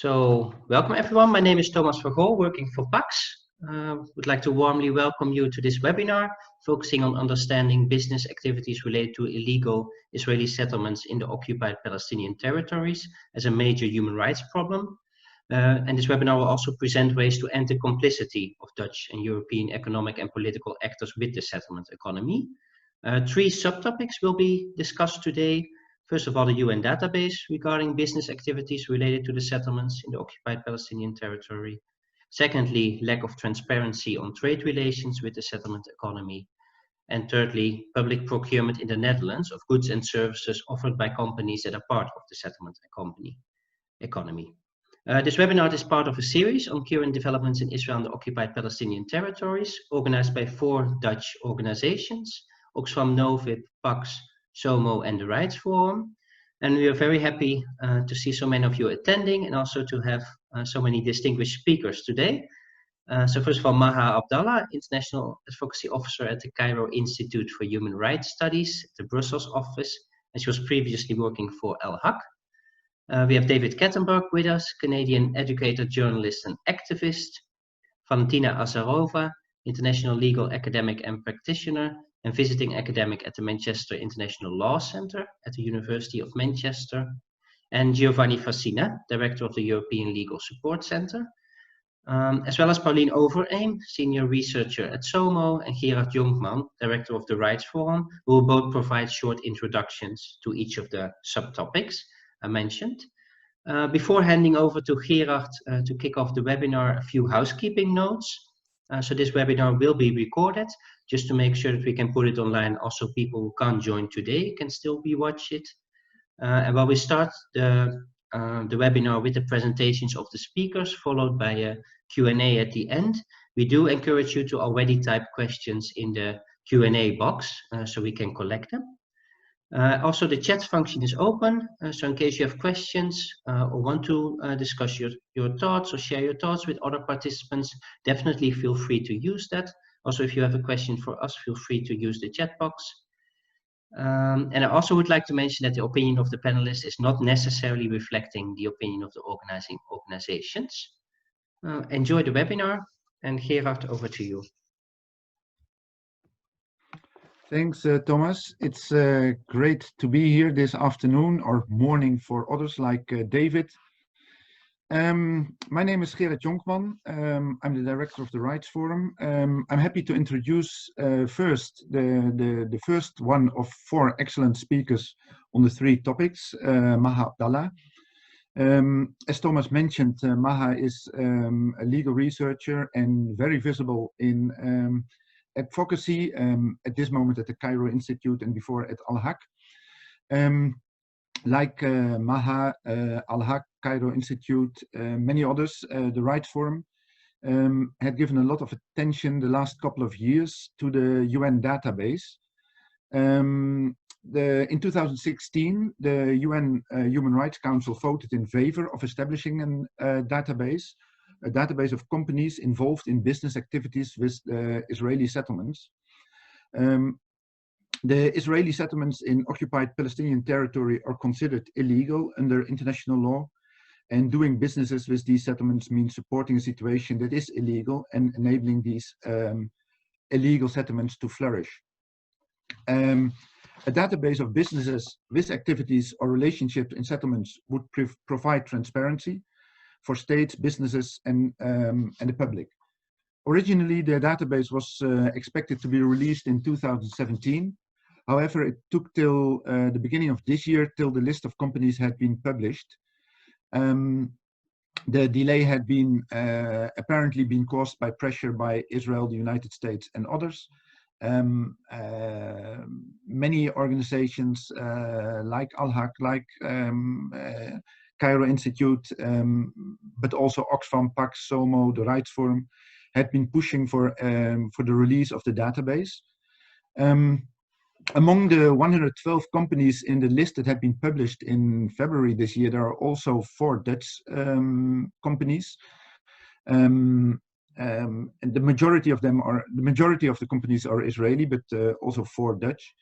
Welcome everyone. My name is Thomas Vergool, working for PAX. Would like to warmly welcome you to this webinar, focusing on understanding business activities related to illegal Israeli settlements in the occupied Palestinian territories as a major human rights problem. And this webinar will also present ways to end the complicity of Dutch and European economic and political actors with the settlement economy. Three subtopics will be discussed today. First of all, the UN database regarding business activities related to the settlements in the occupied Palestinian territory. Secondly, lack of transparency on trade relations with the settlement economy. And thirdly, public procurement in the Netherlands of goods and services offered by companies that are part of the settlement economy. This webinar is part of a series on current developments in Israel and the occupied Palestinian territories, organized by 4 Dutch organizations, Oxfam Novib, PAX, SOMO and the Rights Forum. And we are very happy to see so many of you attending and also to have so many distinguished speakers today. So first of all, Maha Abdallah, International Advocacy Officer at the Cairo Institute for Human Rights Studies, the Brussels office, and she was previously working for Al-Haq. We have David Kettenberg with us, Canadian educator, journalist and activist. Valentina Azarova, international legal academic and practitioner, and visiting academic at the Manchester International Law Centre at the University of Manchester, and Giovanni Fassina, Director of the European Legal Support Centre, as well as Pauline Overeen, Senior Researcher at SOMO, and Gerard Jonkman, Director of the Rights Forum, who will both provide short introductions to each of the subtopics I mentioned. Before handing over to Gerard to kick off the webinar, a few housekeeping notes. So this webinar will be recorded, just to make sure that we can put it online. Also, people who can't join today can still watch it. And while we start the webinar with the presentations of the speakers, followed by a Q&A at the end, we do encourage you to already type questions in the Q&A box so we can collect them. Also, the chat function is open, so in case you have questions or want to discuss your thoughts or share your thoughts with other participants, definitely feel free to use that. Also, if you have a question for us, feel free to use the chat box. And I also would like to mention that the opinion of the panelists is not necessarily reflecting the opinion of the organizing organizations. Enjoy the webinar, and Gerard, over to you. Thanks, Thomas. It's great to be here this afternoon or morning for others like David. My name is Gerard Jonkman. I'm the director of the Rights Forum. I'm happy to introduce first the first one of 4 excellent speakers on the 3 topics, Maha Abdallah. As Thomas mentioned, Maha is a legal researcher and very visible in advocacy, at this moment at the Cairo Institute and before at Al-Haq. Like Maha, Al-Haq, Cairo Institute, many others, the Rights Forum had given a lot of attention the last couple of years to the UN database. In 2016, the UN Human Rights Council voted in favor of establishing a database of companies involved in business activities with Israeli settlements. The Israeli settlements in occupied Palestinian territory are considered illegal under international law, and doing businesses with these settlements means supporting a situation that is illegal and enabling these illegal settlements to flourish. A database of businesses with activities or relationships in settlements would provide transparency for states, businesses, and the public. Originally, the database was expected to be released in 2017. However, it took till the beginning of this year till the list of companies had been published. The delay had been apparently been caused by pressure by Israel, the United States, and others. Many organizations like Al-Haq, like Cairo Institute, but also Oxfam, PAX, SOMO, the Rights Forum, had been pushing for the release of the database. Among the 112 companies in the list that had been published in February this year, there are also 4 Dutch companies. And the majority of the companies are Israeli, but also 4 Dutch.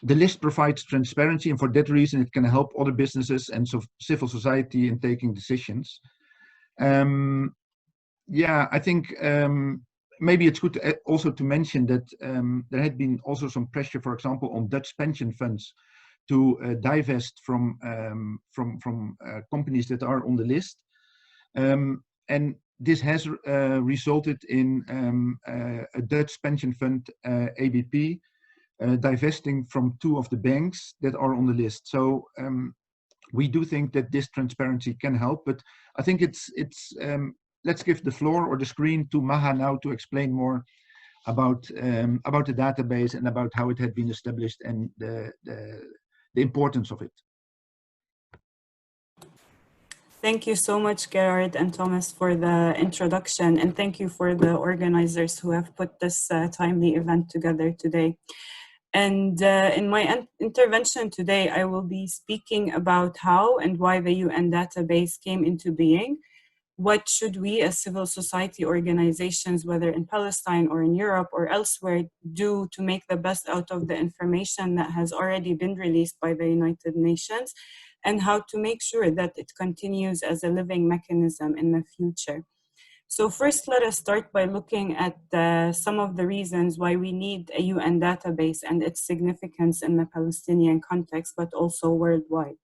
The list provides transparency, and for that reason, it can help other businesses and civil society in taking decisions. Yeah, I think maybe it's good to, also to mention that there had been also some pressure, for example, on Dutch pension funds to divest from companies that are on the list, and this has resulted in a Dutch pension fund, ABP, divesting from 2 of the banks that are on the list. So we do think that this transparency can help, but I think it's let's give the floor or the screen to Maha now to explain more about the database and about how it had been established and the importance of it. Thank you so much, Gerard and Thomas, for the introduction, and thank you for the organizers who have put this timely event together today. And in my intervention today, I will be speaking about how and why the UN database came into being. What should we as civil society organizations, whether in Palestine or in Europe or elsewhere, do to make the best out of the information that has already been released by the United Nations, and how to make sure that it continues as a living mechanism in the future. So first, let us start by looking at some of the reasons why we need a UN database and its significance in the Palestinian context, but also worldwide.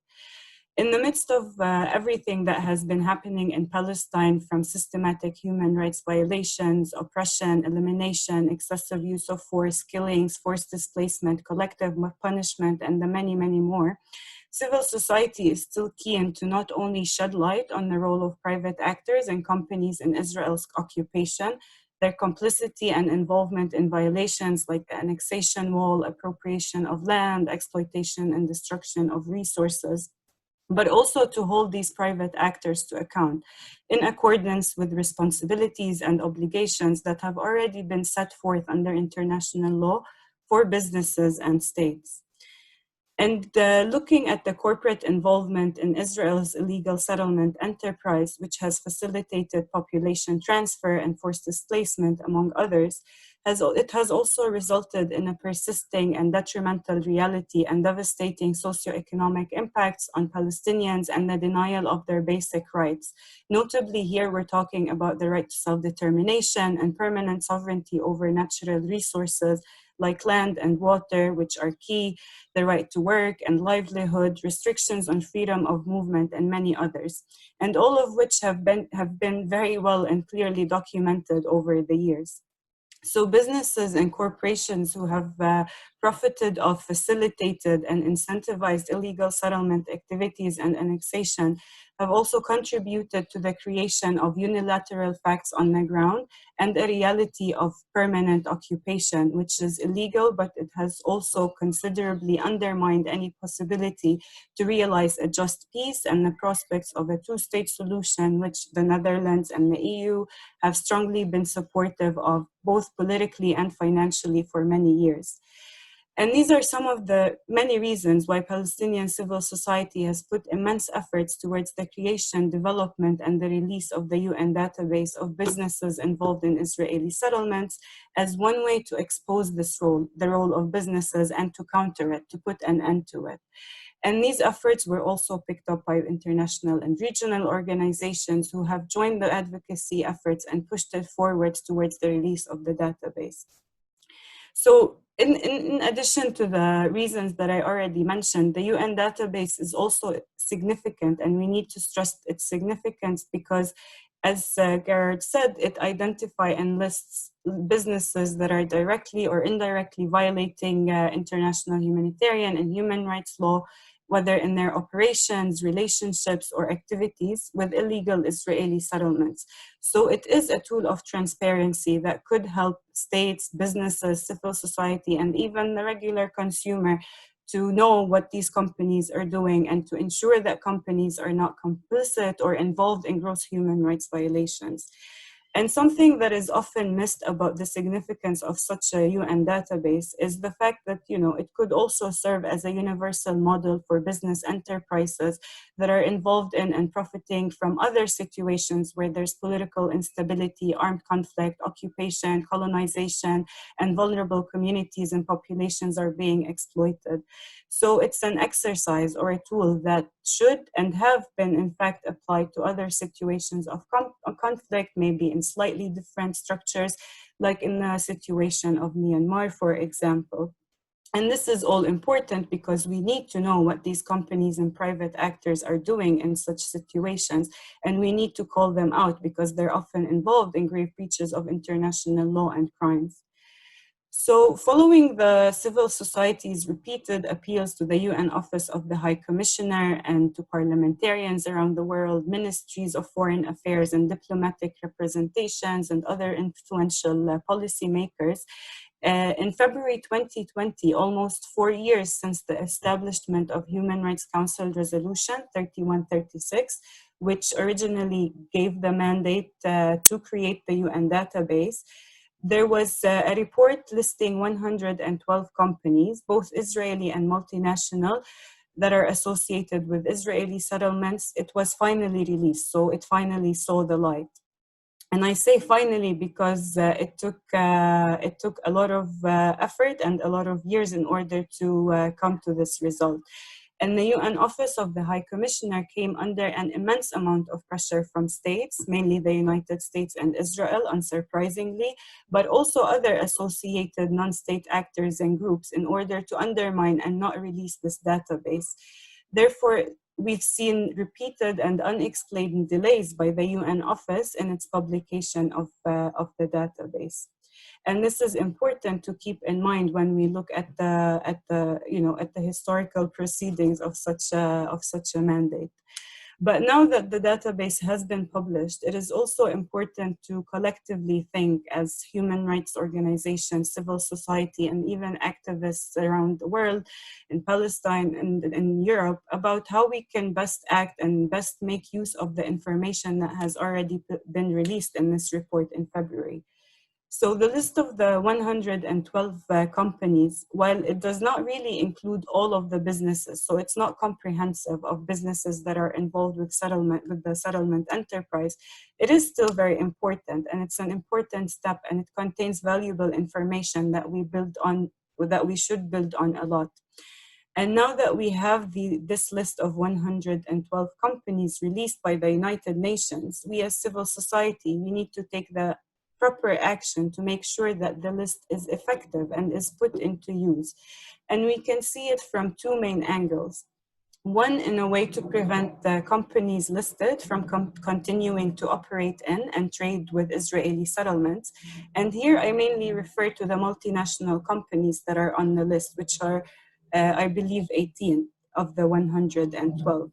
In the midst of everything that has been happening in Palestine, from systematic human rights violations, oppression, elimination, excessive use of force, killings, forced displacement, collective punishment, and the many, many more, civil society is still keen to not only shed light on the role of private actors and companies in Israel's occupation, their complicity and involvement in violations like the annexation wall, appropriation of land, exploitation and destruction of resources, but also to hold these private actors to account in accordance with responsibilities and obligations that have already been set forth under international law for businesses and states. And looking at the corporate involvement in Israel's illegal settlement enterprise, which has facilitated population transfer and forced displacement, among others, it has also resulted in a persisting and detrimental reality and devastating socioeconomic impacts on Palestinians and the denial of their basic rights. Notably, here we're talking about the right to self-determination and permanent sovereignty over natural resources like land and water, which are key, the right to work and livelihood, restrictions on freedom of movement, and many others, and all of which have been very well and clearly documented over the years. So businesses and corporations who have profited of, facilitated, and incentivized illegal settlement activities and annexation have also contributed to the creation of unilateral facts on the ground and a reality of permanent occupation, which is illegal, but it has also considerably undermined any possibility to realize a just peace and the prospects of a two-state solution, which the Netherlands and the EU have strongly been supportive of, both politically and financially, for many years. And these are some of the many reasons why Palestinian civil society has put immense efforts towards the creation, development, and the release of the UN database of businesses involved in Israeli settlements as one way to expose this role, the role of businesses, and to counter it, to put an end to it. And these efforts were also picked up by international and regional organizations who have joined the advocacy efforts and pushed it forward towards the release of the database. So in addition to the reasons that I already mentioned, the UN database is also significant, and we need to stress its significance because, as Gerard said, it identifies and lists businesses that are directly or indirectly violating international humanitarian and human rights law, whether in their operations, relationships, or activities with illegal Israeli settlements. So it is a tool of transparency that could help states, businesses, civil society, and even the regular consumer to know what these companies are doing and to ensure that companies are not complicit or involved in gross human rights violations. And something that is often missed about the significance of such a UN database is the fact that, it could also serve as a universal model for business enterprises that are involved in and profiting from other situations where there's political instability, armed conflict, occupation, colonization, and vulnerable communities and populations are being exploited. So it's an exercise or a tool that should and have been in fact applied to other situations of conflict, maybe in slightly different structures, like in the situation of Myanmar, for example. And this is all important because we need to know what these companies and private actors are doing in such situations, and we need to call them out because they're often involved in grave breaches of international law and crimes. So following the civil society's repeated appeals to the UN Office of the High Commissioner and to parliamentarians around the world, ministries of foreign affairs and diplomatic representations and other influential policymakers, in February 2020, almost 4 years since the establishment of Human Rights Council Resolution 3136, which originally gave the mandate to create the UN database, there was a report listing 112 companies, both Israeli and multinational, that are associated with Israeli settlements. It was finally released, so it finally saw the light. And I say finally because it took a lot of effort and a lot of years in order to come to this result. And the UN Office of the High Commissioner came under an immense amount of pressure from states, mainly the United States and Israel, unsurprisingly, but also other associated non-state actors and groups in order to undermine and not release this database. Therefore, we've seen repeated and unexplained delays by the UN Office in its publication of the database. And this is important to keep in mind when we look at the historical proceedings of such a mandate. But now that the database has been published, it is also important to collectively think as human rights organizations, civil society, and even activists around the world, in Palestine and in Europe, about how we can best act and best make use of the information that has already been released in this report in February. So the list of the 112 companies, while it does not really include all of the businesses, so it's not comprehensive of businesses that are involved with the settlement enterprise, it is still very important, and it's an important step, and it contains valuable information that we should build on a lot. And now that we have this list of 112 companies released by the United Nations, we as civil society, we need to take the proper action to make sure that the list is effective and is put into use. And we can see it from two main angles. One, in a way to prevent the companies listed from continuing to operate in and trade with Israeli settlements. And here I mainly refer to the multinational companies that are on the list, which are, I believe, 18 of the 112.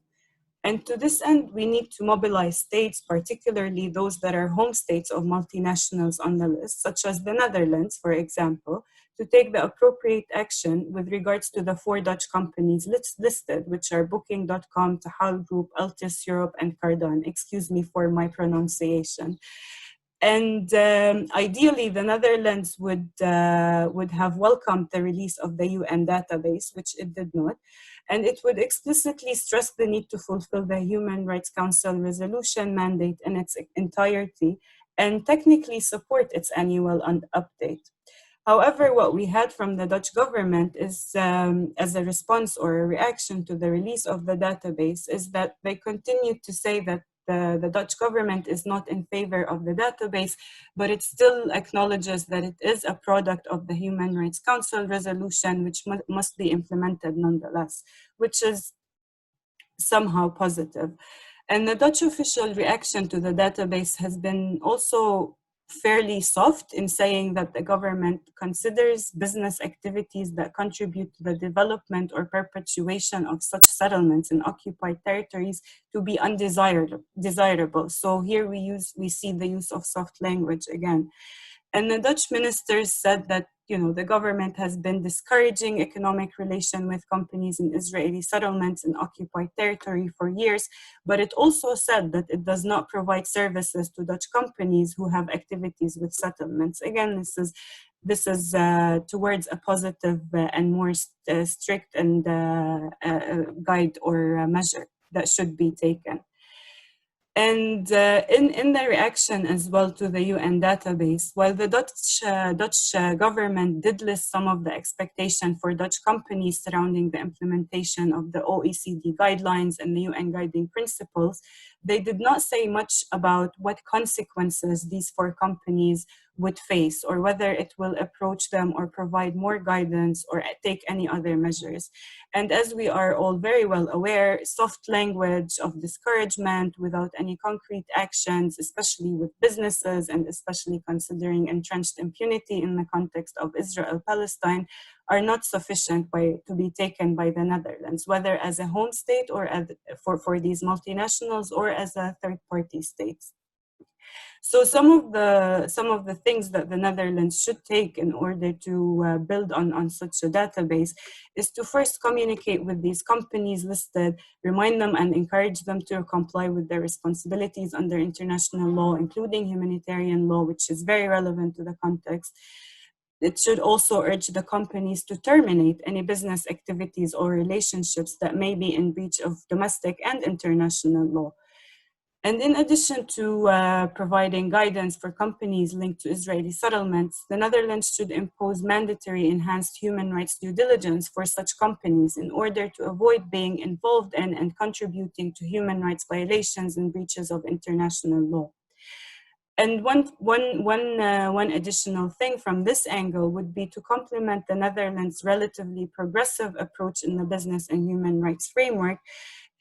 And to this end, we need to mobilize states, particularly those that are home states of multinationals on the list, such as the Netherlands, for example, to take the appropriate action with regards to the 4 Dutch companies listed, which are Booking.com, Tahal Group, Altis Europe, and Cardone. Excuse me for my pronunciation. And ideally, the Netherlands would have welcomed the release of the UN database, which it did not. And it would explicitly stress the need to fulfill the Human Rights Council resolution mandate in its entirety and technically support its annual update. However, what we had from the Dutch government is, as a response or a reaction to the release of the database, is that they continue to say that the Dutch government is not in favor of the database, but it still acknowledges that it is a product of the Human Rights Council resolution, which must be implemented nonetheless, which is somehow positive. And the Dutch official reaction to the database has been also fairly soft in saying that the government considers business activities that contribute to the development or perpetuation of such settlements in occupied territories to be undesirable. So here we see the use of soft language again. And the Dutch ministers said that, the government has been discouraging economic relation with companies in Israeli settlements in occupied territory for years, but it also said that it does not provide services to Dutch companies who have activities with settlements. Again, this is towards a positive and more strict and guide or measure that should be taken. And in the reaction as well to the UN database, while the Dutch government did list some of the expectation for Dutch companies surrounding the implementation of the OECD guidelines and the UN guiding principles, they did not say much about what consequences these 4 companies would face, or whether it will approach them or provide more guidance or take any other measures. And as we are all very well aware, soft language of discouragement without any concrete actions, especially with businesses and especially considering entrenched impunity in the context of Israel-Palestine, are not sufficient to be taken by the Netherlands, whether as a home state or for these multinationals or as a third-party state. So some of the things that the Netherlands should take in order to build on such a database is to first communicate with these companies listed, remind them and encourage them to comply with their responsibilities under international law, including humanitarian law, which is very relevant to the context. It should also urge the companies to terminate any business activities or relationships that may be in breach of domestic and international law. And in addition to providing guidance for companies linked to Israeli settlements, the Netherlands should impose mandatory enhanced human rights due diligence for such companies in order to avoid being involved in and contributing to human rights violations and breaches of international law. And one additional thing from this angle would be to complement the Netherlands' relatively progressive approach in the business and human rights framework,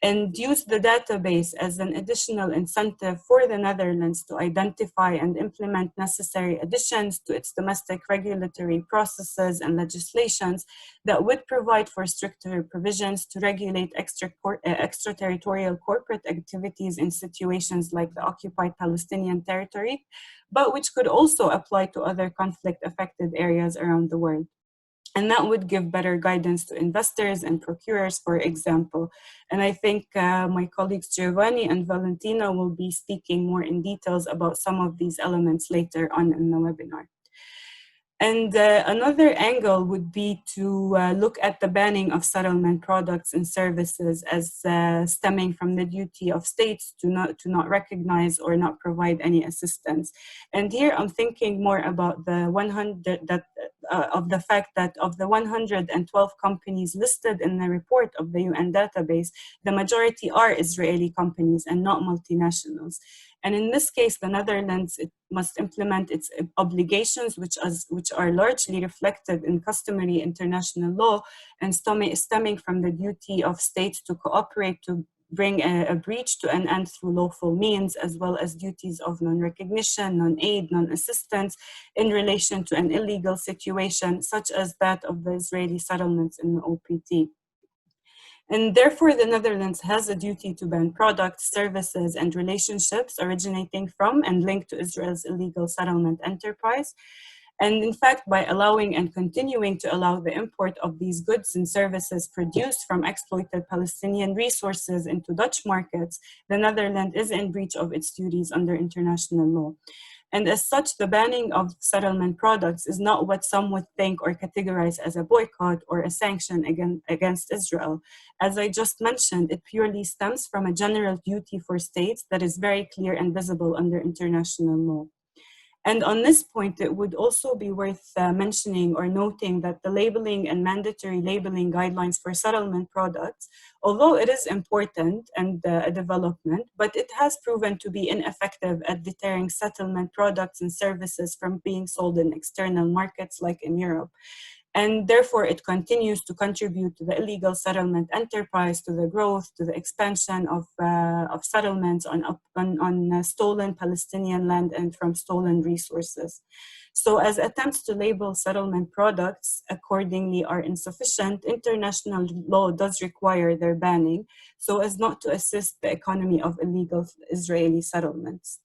and use the database as an additional incentive for the Netherlands to identify and implement necessary additions to its domestic regulatory processes and legislations that would provide for stricter provisions to regulate extraterritorial corporate activities in situations like the Occupied Palestinian Territory, but which could also apply to other conflict-affected areas around the world. And that would give better guidance to investors and procurers, for example. And I think my colleagues Giovanni and Valentina will be speaking more in details about some of these elements later on in the webinar. And another angle would be to look at the banning of settlement products and services as stemming from the duty of states to not recognize or not provide any assistance. And here I'm thinking more about the the fact that of the 112 companies listed in the report of the UN database, the majority are Israeli companies and not multinationals. And in this case, the Netherlands must implement its obligations, which are largely reflected in customary international law and stemming from the duty of states to cooperate to bring a breach to an end through lawful means, as well as duties of non-recognition, non-aid, non-assistance in relation to an illegal situation, such as that of the Israeli settlements in the OPT. And therefore, the Netherlands has a duty to ban products, services, and relationships originating from and linked to Israel's illegal settlement enterprise. And in fact, by allowing and continuing to allow the import of these goods and services produced from exploited Palestinian resources into Dutch markets, the Netherlands is in breach of its duties under international law. And as such, the banning of settlement products is not what some would think or categorize as a boycott or a sanction against Israel. As I just mentioned, it purely stems from a general duty for states that is very clear and visible under international law. And on this point, it would also be worth mentioning or noting that the labeling and mandatory labeling guidelines for settlement products, although it is important and a development, but it has proven to be ineffective at deterring settlement products and services from being sold in external markets like in Europe. And therefore, it continues to contribute to the illegal settlement enterprise, to the growth, to the expansion of settlements on stolen Palestinian land and from stolen resources. So as attempts to label settlement products accordingly are insufficient, international law does require their banning so as not to assist the economy of illegal Israeli settlements.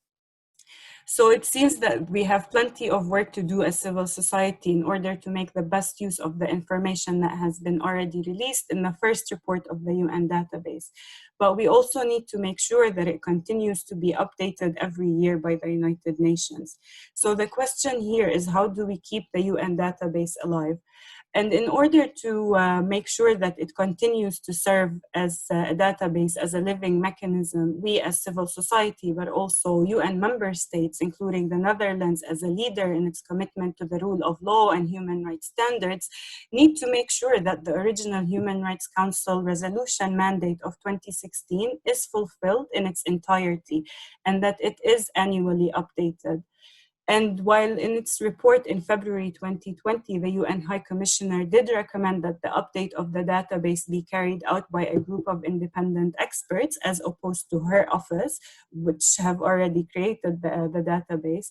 So it seems that we have plenty of work to do as civil society in order to make the best use of the information that has been already released in the first report of the UN database. But we also need to make sure that it continues to be updated every year by the United Nations. So the question here is, how do we keep the UN database alive? And in order to make sure that it continues to serve as a database, as a living mechanism, we as civil society, but also UN member states, including the Netherlands as a leader in its commitment to the rule of law and human rights standards, need to make sure that the original Human Rights Council resolution mandate of 2016 is fulfilled in its entirety, and that it is annually updated. And while in its report in February 2020, the UN High Commissioner did recommend that the update of the database be carried out by a group of independent experts, as opposed to her office, which have already created the database,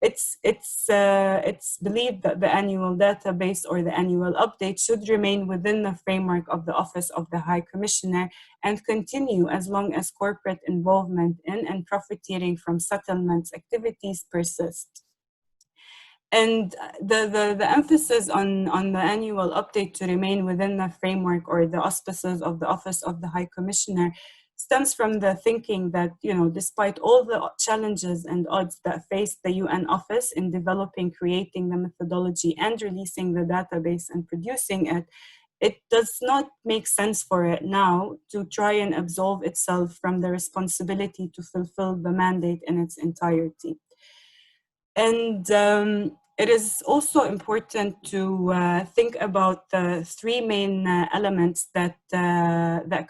it's believed that the annual database or the annual update should remain within the framework of the Office of the High Commissioner and continue as long as corporate involvement in and profiteering from settlements activities persist. And the emphasis on the annual update to remain within the framework or the auspices of the Office of the High Commissioner stems from the thinking that, despite all the challenges and odds that face the UN office in developing, creating the methodology and releasing the database and producing it, it does not make sense for it now to try and absolve itself from the responsibility to fulfill the mandate in its entirety. And it is also important to think about the three main elements that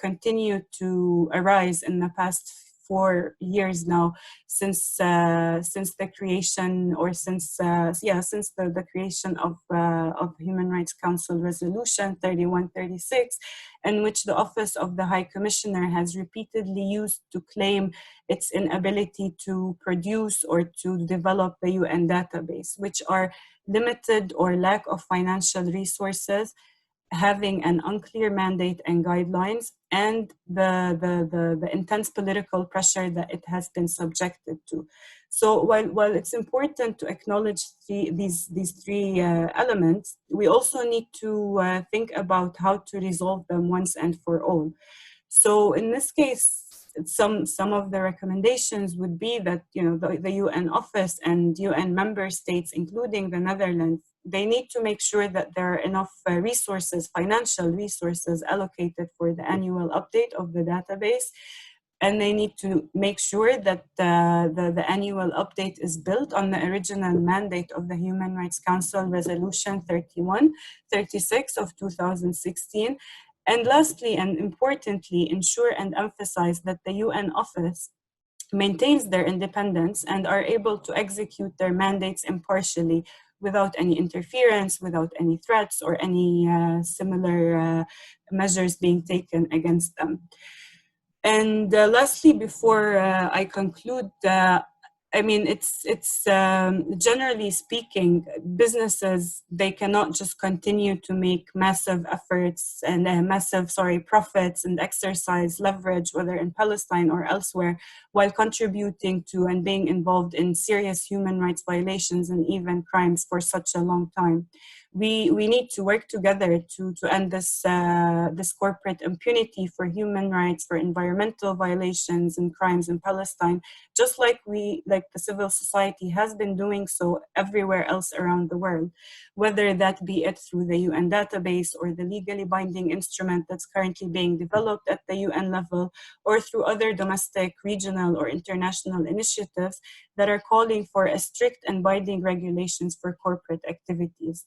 continue to arise in the past 4 years now, since the creation, or since the creation of Human Rights Council Resolution 3136, in which the Office of the High Commissioner has repeatedly used to claim its inability to produce or to develop the UN database, which are limited or lack of financial resources, having an unclear mandate and guidelines, and the intense political pressure that it has been subjected to. So while it's important to acknowledge these three elements, we also need to think about how to resolve them once and for all. So in this case, some of the recommendations would be that the UN office and UN member states, including the Netherlands, they need to make sure that there are enough resources, financial resources, allocated for the annual update of the database. And they need to make sure that the annual update is built on the original mandate of the Human Rights Council Resolution 3136 of 2016. And lastly, and importantly, ensure and emphasize that the UN office maintains their independence and are able to execute their mandates impartially, without any interference, without any threats or any similar measures being taken against them. And lastly, before I conclude, it's generally speaking, businesses, they cannot just continue to make massive efforts and profits and exercise leverage, whether in Palestine or elsewhere, while contributing to and being involved in serious human rights violations and even crimes for such a long time. We need to work together to end this corporate impunity for human rights, for environmental violations and crimes in Palestine, just like the civil society has been doing so everywhere else around the world, whether that be it through the UN database or the legally binding instrument that's currently being developed at the UN level, or through other domestic, regional, or international initiatives that are calling for a strict and binding regulations for corporate activities.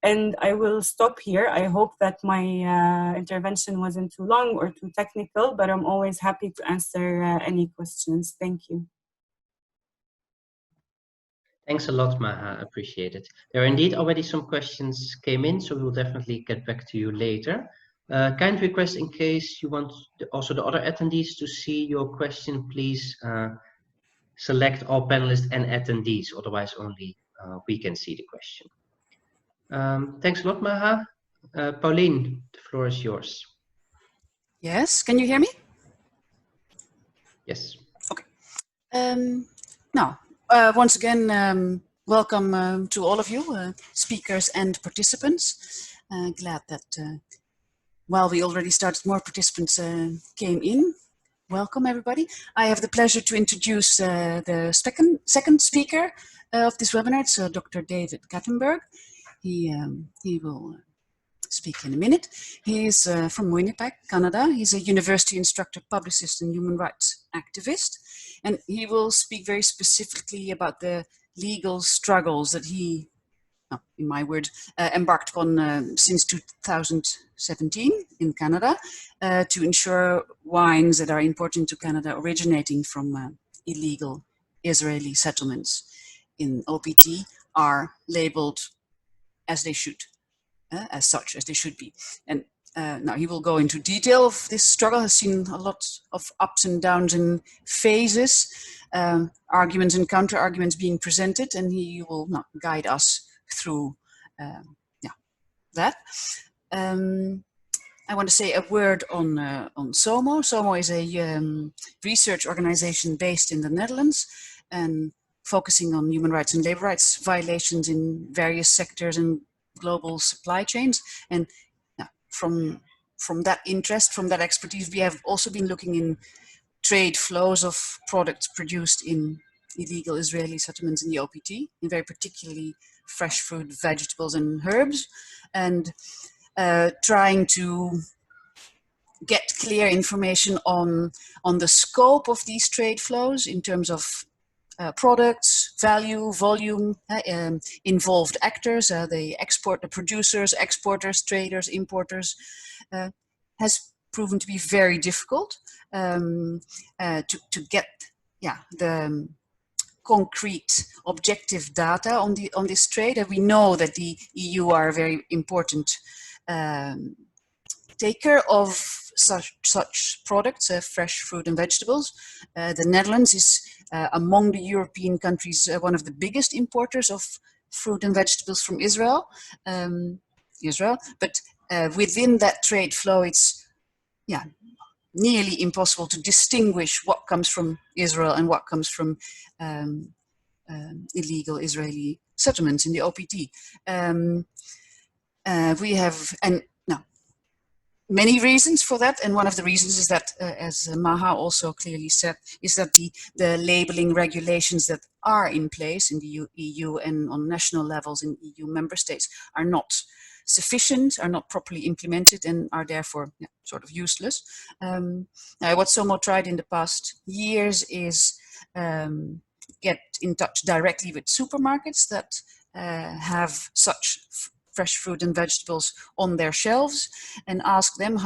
And I will stop here. I hope that my intervention wasn't too long or too technical, but I'm always happy to answer any questions. Thank you. Thanks a lot, Maha. Appreciate it. There are indeed already some questions came in, so we'll definitely get back to you later. Kind request, in case you want also the other attendees to see your question, please select all panelists and attendees, otherwise only we can see the question. Thanks a lot, Maha. Pauline, the floor is yours. Yes, can you hear me? Yes. Okay. Now, once again, welcome to all of you, speakers and participants. Glad that while we already started, more participants came in. Welcome, everybody. I have the pleasure to introduce the second speaker of this webinar. It's Dr. David Kattenberg. He will speak in a minute. He is from Winnipeg, Canada. He's a university instructor, publicist, and human rights activist. And he will speak very specifically about the legal struggles that he, in my word, embarked on since 2017 in Canada to ensure wines that are imported to Canada originating from illegal Israeli settlements in OPT are labeled as they should. As such, as they should be. And now he will go into detail of this struggle, has seen a lot of ups and downs and phases, arguments and counter arguments being presented, and he will guide us through that. I want to say a word on SOMO. SOMO is a research organization based in the Netherlands and focusing on human rights and labor rights violations in various sectors and global supply chains. And from that interest, from that expertise, we have also been looking in trade flows of products produced in illegal Israeli settlements in the OPT, and very particularly fresh fruit, vegetables, and herbs, and trying to get clear information on the scope of these trade flows in terms of products, value, volume, involved actors, the producers, exporters, traders, importers, has proven to be very difficult to get the concrete objective data on this trade. And we know that the EU are a very important taker of such products, fresh fruit and vegetables. The Netherlands is among the European countries one of the biggest importers of fruit and vegetables from Israel. But within that trade flow, it's nearly impossible to distinguish what comes from Israel and what comes from illegal Israeli settlements in the OPT. We have many reasons for that, and one of the reasons is that, as Maha also clearly said, is that the labeling regulations that are in place in the EU and on national levels in EU member states are not sufficient, are not properly implemented, and are therefore sort of useless. What SOMO tried in the past years is get in touch directly with supermarkets that have such fresh fruit and vegetables on their shelves and ask them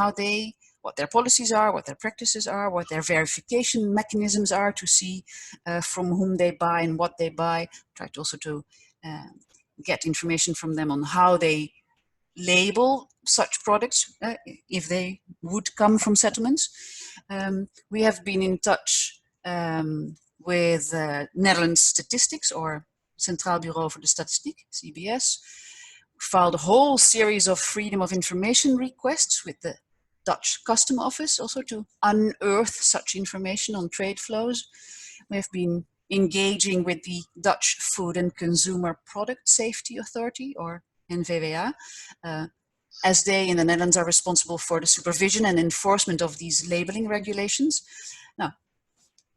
what their policies are, what their practices are, what their verification mechanisms are to see from whom they buy and what they buy. Tried also to get information from them on how they label such products if they would come from settlements. We have been in touch with Netherlands Statistics, or Centraal Bureau voor de Statistiek, CBS, filed a whole series of freedom of information requests with the Dutch Custom Office also to unearth such information on trade flows. We have been engaging with the Dutch Food and Consumer Product Safety Authority, or NVWA, as they in the Netherlands are responsible for the supervision and enforcement of these labeling regulations. Now,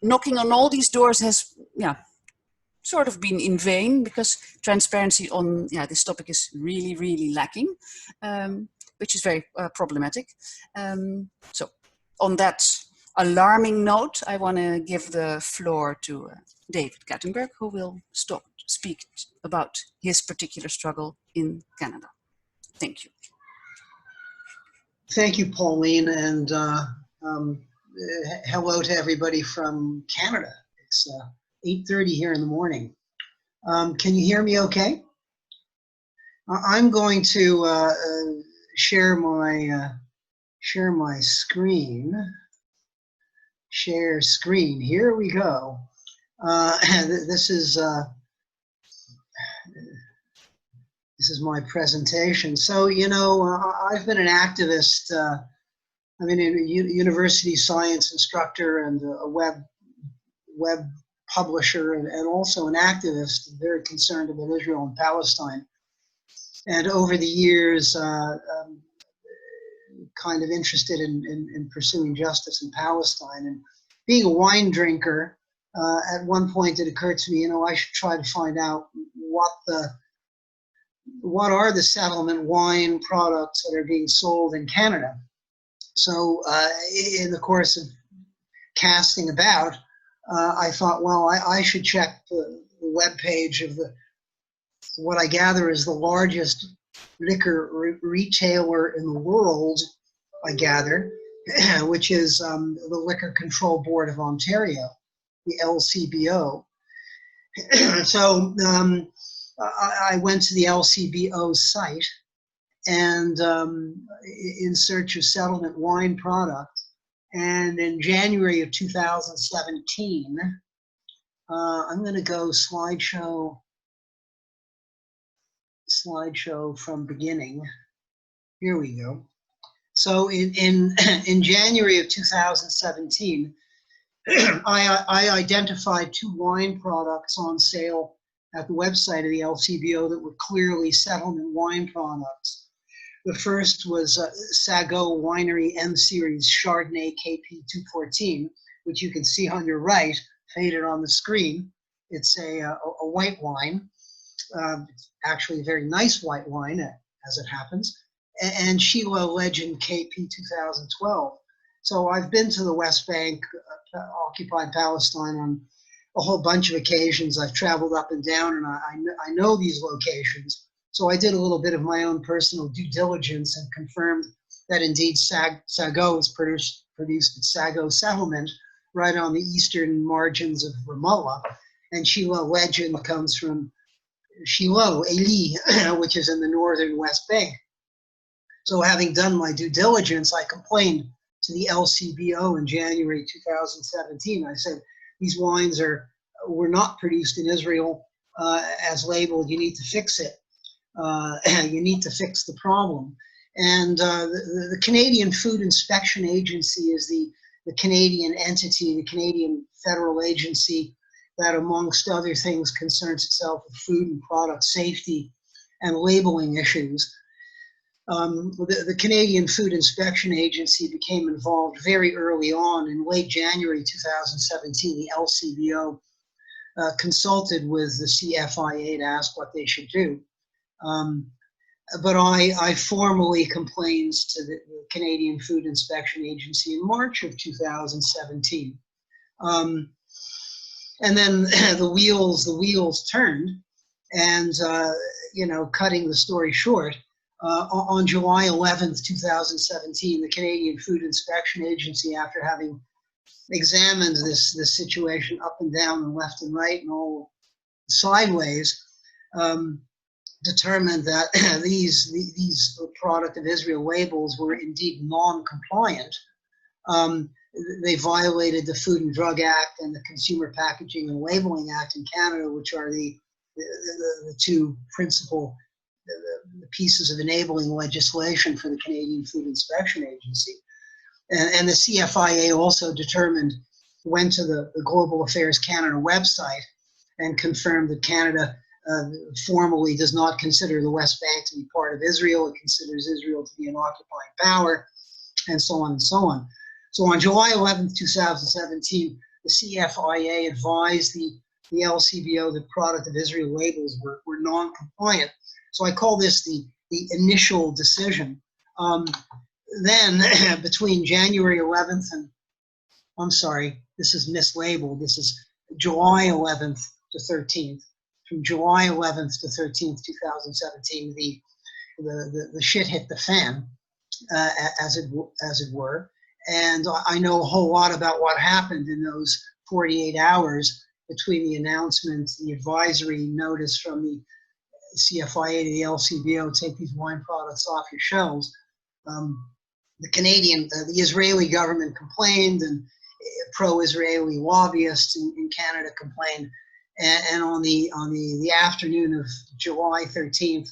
knocking on all these doors has sort of been in vain, because transparency on this topic is really, really lacking, which is very problematic. So on that alarming note, I want to give the floor to David Kattenberg, who will speak about his particular struggle in Canada. Thank you. Thank you, Pauline, and hello to everybody from Canada. It's 8:30 here in the morning. Can you hear me okay? I'm going to share my screen. Share screen. Here we go. This is my presentation. So, I've been an activist. I've been a university science instructor and a web publisher and also an activist, very concerned about Israel and Palestine. And over the years, kind of interested in pursuing justice in Palestine. And being a wine drinker, at one point it occurred to me, you know, I should try to find out what are the settlement wine products that are being sold in Canada. So in the course of casting about, I thought, well, I should check the webpage of what I gather is the largest liquor retailer in the world, I gather, which is the Liquor Control Board of Ontario, the LCBO. So I went to the LCBO site and in search of settlement wine products. And in January of 2017, I'm going to go slideshow from beginning. Here we go. So in January of 2017, I identified 2 wine products on sale at the website of the LCBO that were clearly settlement wine products. The first was Sago Winery M Series Chardonnay KP 214, which you can see on your right, faded on the screen. It's a white wine, actually a very nice white wine, as it happens, and Shiloh Legend KP 2012. So I've been to the West Bank, occupied Palestine, on a whole bunch of occasions. I've traveled up and down, and I know these locations. So I did a little bit of my own personal due diligence and confirmed that indeed Sago is produced at Sago Settlement, right on the eastern margins of Ramallah. And Shiloh Legend comes from Shiloh, Eli, which is in the northern West Bank. So having done my due diligence, I complained to the LCBO in January 2017. I said, these wines were not produced in Israel as labeled. You need to fix it. You need to fix the problem. And the Canadian Food Inspection Agency is the Canadian entity, the Canadian federal agency that, amongst other things, concerns itself with food and product safety and labeling issues. The Canadian Food Inspection Agency became involved very early on. In late January 2017, the LCBO consulted with the CFIA to ask what they should do. But I formally complained to the Canadian Food Inspection Agency in March of 2017. And then the wheels turned, and you know, cutting the story short, on July 11th, 2017, the Canadian Food Inspection Agency, after having examined this situation up and down and left and right and all sideways, determined that these product of Israel labels were indeed non-compliant. They violated the Food and Drug Act and the Consumer Packaging and Labeling Act in Canada, which are the 2 principal pieces of enabling legislation for the Canadian Food Inspection Agency. And the CFIA also went to the Global Affairs Canada website and confirmed that Canada formally does not consider the West Bank to be part of Israel. It considers Israel to be an occupying power, and so on and so on. So on July 11th, 2017, the CFIA advised the LCBO that product of Israel labels were non-compliant. So I call this the initial decision. Then between January 11th and, I'm sorry, this is mislabeled. This is July 11th to 13th. From July 11th to 13th, 2017, the shit hit the fan, as it were. And I know a whole lot about what happened in those 48 hours between the announcement, the advisory notice from the CFIA to the LCBO, take these wine products off your shelves. The Israeli government complained, and pro-Israeli lobbyists in Canada complained. And on the afternoon of July 13th,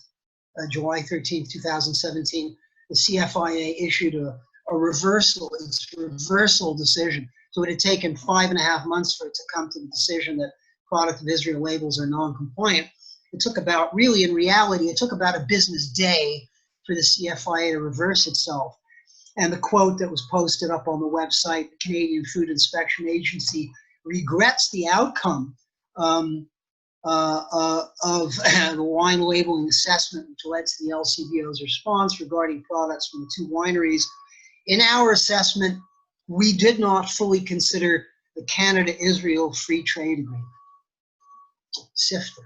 2017, the CFIA issued a reversal decision. So it had taken 5.5 months for it to come to the decision that product of Israel labels are non-compliant. It took about, really in reality, it took about a business day for the CFIA to reverse itself. And the quote that was posted up on the website, the Canadian Food Inspection Agency regrets the outcome of the wine labeling assessment, which led to the LCBO's response regarding products from the 2 wineries. In our assessment, we did not fully consider the Canada-Israel Free Trade Agreement, SIFTA.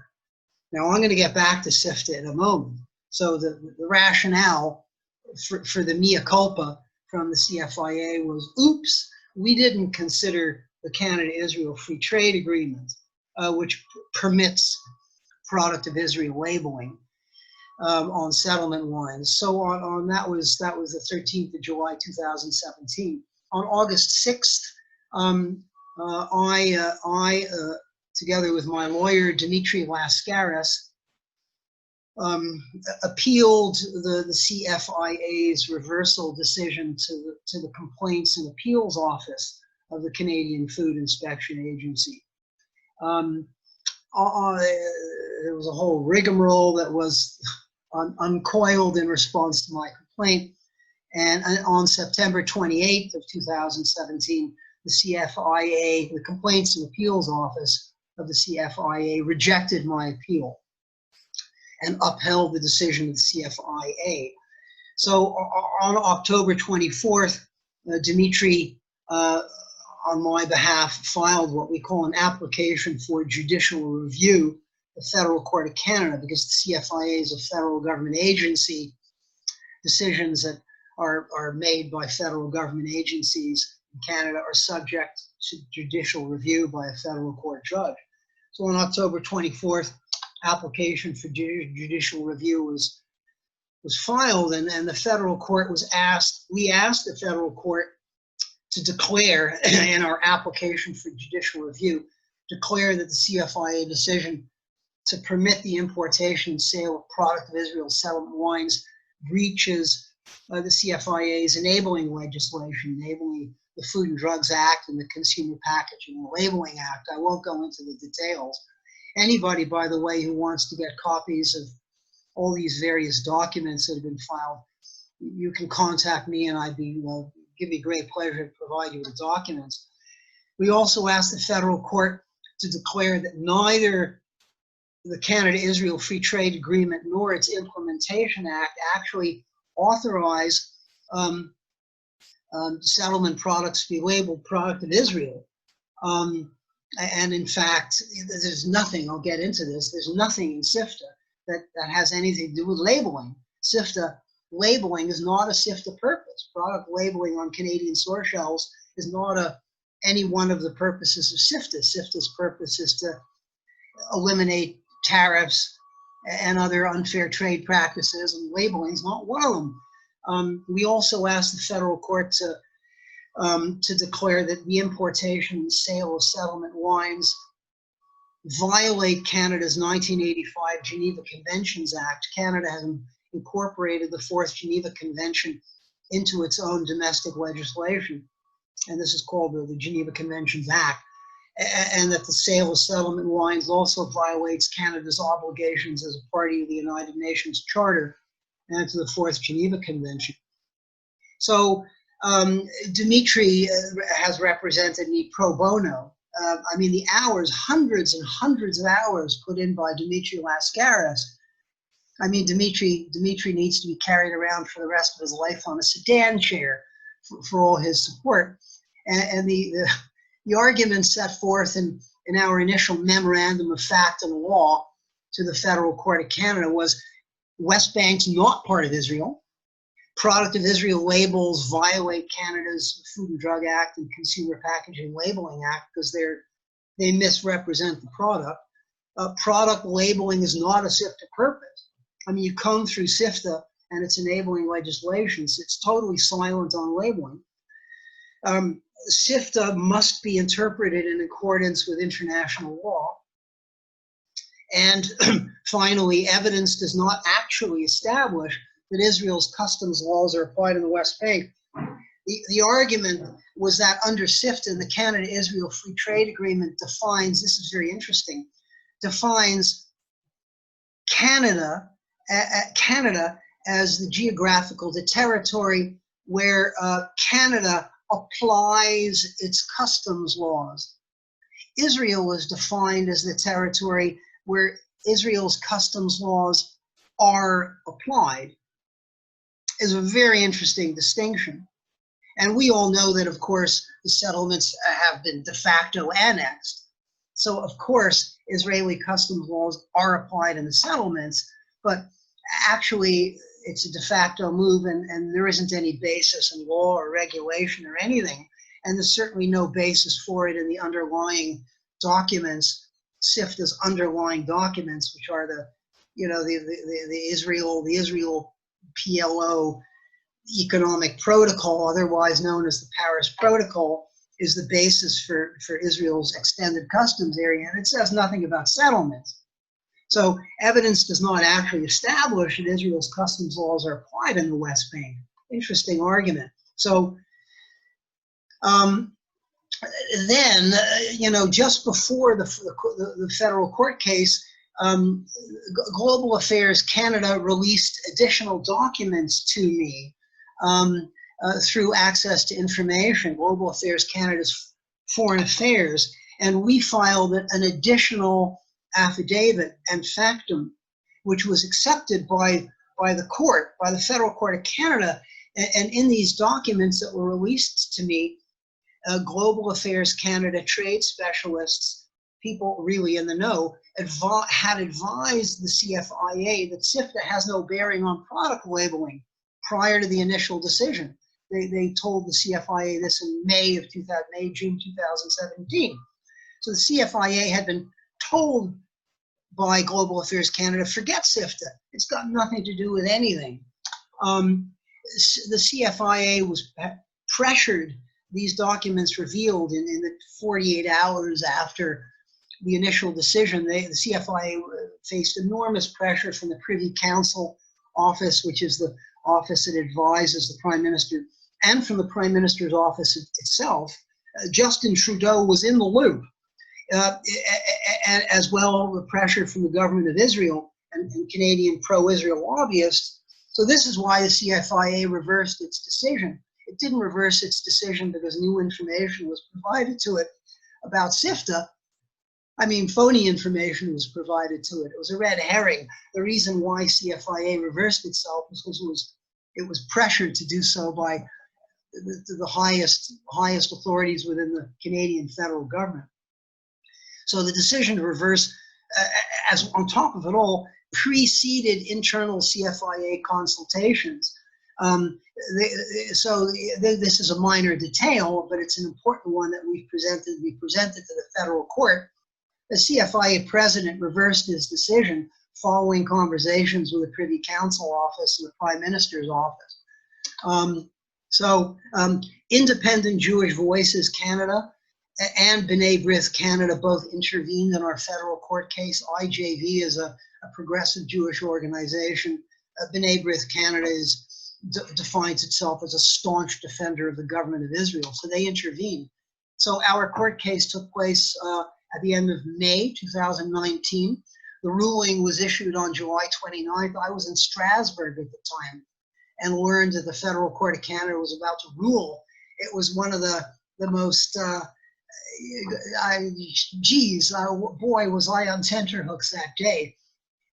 Now, I'm going to get back to SIFTA in a moment. So the rationale for the mea culpa from the CFIA was, oops, we didn't consider the Canada-Israel Free Trade Agreement, which permits product of Israel labeling on settlement wines. So on that was the 13th of July 2017. On August 6th, I together with my lawyer Dimitri Laskaris, appealed the CFIA's reversal decision to the Complaints and Appeals Office of the Canadian Food Inspection Agency. There was a whole rigmarole that was uncoiled in response to my complaint. And on September 28th of 2017, the CFIA, the Complaints and Appeals Office of the CFIA, rejected my appeal and upheld the decision of the CFIA. So on October 24th, Dimitri, on my behalf, filed what we call an application for judicial review, the Federal Court of Canada, because the CFIA is a federal government agency. Decisions that are made by federal government agencies in Canada are subject to judicial review by a federal court judge. So on October 24th, application for judicial review was filed, and the federal court was asked, we asked the federal court to declare in our application for judicial review, declare that the CFIA decision to permit the importation and sale of product of Israel settlement wines breaches the CFIA's enabling legislation, enabling the Food and Drugs Act and the Consumer Packaging and Labeling Act. I won't go into the details. Anybody, by the way, who wants to get copies of all these various documents that have been filed, you can contact me, and I'd be give me great pleasure to provide you with the documents. We also asked the federal court to declare that neither the Canada-Israel Free Trade Agreement nor its Implementation Act actually authorize settlement products to be labeled product of Israel. And in fact, there's nothing, I'll get into this, there's nothing in SIFTA that has anything to do with labeling. SIFTA labeling is not a SIFTA purpose. Product labeling on Canadian store shelves is not any one of the purposes of SIFTA. SIFTA's purpose is to eliminate tariffs and other unfair trade practices, and labeling is not one of them. We also asked the federal court to declare that the importation and sale of settlement wines violate Canada's 1985 Geneva Conventions Act. Canada has incorporated the 4th Geneva Convention into its own domestic legislation, and this is called the Geneva Conventions Act, and that the sale of settlement wines also violates Canada's obligations as a party to the United Nations Charter and to the 4th Geneva Convention. So Dimitri has represented me pro bono. I mean, the hours, hundreds and hundreds of hours put in by Dimitri Laskaris. I mean, Dimitri needs to be carried around for the rest of his life on a sedan chair for all his support. And the arguments set forth in our initial memorandum of fact and law to the Federal Court of Canada was West Bank's not part of Israel. Product of Israel labels violate Canada's Food and Drug Act and Consumer Packaging Labeling Act because they misrepresent the product. Product labeling is not a SIFTA purpose. I mean, you comb through SIFTA and its enabling legislations, it's totally silent on labeling. SIFTA must be interpreted in accordance with international law. And finally, evidence does not actually establish that Israel's customs laws are applied in the West Bank. The argument was that under SIFTA, the Canada-Israel Free Trade Agreement defines, this is very interesting, defines Canada as the territory where Canada applies its customs laws. Israel is defined as the territory where Israel's customs laws are applied. Is a very interesting distinction. And we all know that, of course, the settlements have been de facto annexed. So, of course, Israeli customs laws are applied in the settlements, but actually it's a de facto move, and there isn't any basis in law or regulation or anything. And there's certainly no basis for it in the underlying documents, SIFTA's underlying documents, which are the Israel PLO economic protocol, otherwise known as the Paris Protocol, is the basis for Israel's extended customs area, and it says nothing about settlements. So evidence does not actually establish that Israel's customs laws are applied in the West Bank. Interesting argument. So then, just before the federal court case, Global Affairs Canada released additional documents to me through access to information, Global Affairs Canada's Foreign Affairs, and we filed an additional affidavit and factum, which was accepted by the court, by the Federal Court of Canada. And in these documents that were released to me, Global Affairs Canada trade specialists, people really in the know, had advised the CFIA that SIFTA has no bearing on product labeling prior to the initial decision. They told the CFIA this in June 2017. So the CFIA had been told by Global Affairs Canada, forget SIFTA. It's got nothing to do with anything. The CFIA was pressured, these documents revealed in the 48 hours after the initial decision. The CFIA faced enormous pressure from the Privy Council office, which is the office that advises the Prime Minister, and from the Prime Minister's office itself. Justin Trudeau was in the loop, as well the pressure from the government of Israel and Canadian pro-Israel lobbyists. So this is why the CFIA reversed its decision. It didn't reverse its decision because new information was provided to it about SIFTA. I mean, phony information was provided to it. It was a red herring. The reason why CFIA reversed itself was because it was pressured to do so by the highest authorities within the Canadian federal government. So the decision to reverse, as on top of it all, preceded internal CFIA consultations. So this is a minor detail, but it's an important one that we presented to the federal court. The CFIA president reversed his decision following conversations with the Privy Council office and the Prime Minister's office. Independent Jewish Voices Canada and B'nai B'rith Canada both intervened in our federal court case. IJV is a progressive Jewish organization. B'nai B'rith Canada defines itself as a staunch defender of the government of Israel, so they intervened. So our court case took place at the end of May 2019. The ruling was issued on July 29th. I was in Strasbourg at the time and learned that the Federal Court of Canada was about to rule. It was one of the most, boy, was I on tenterhooks that day.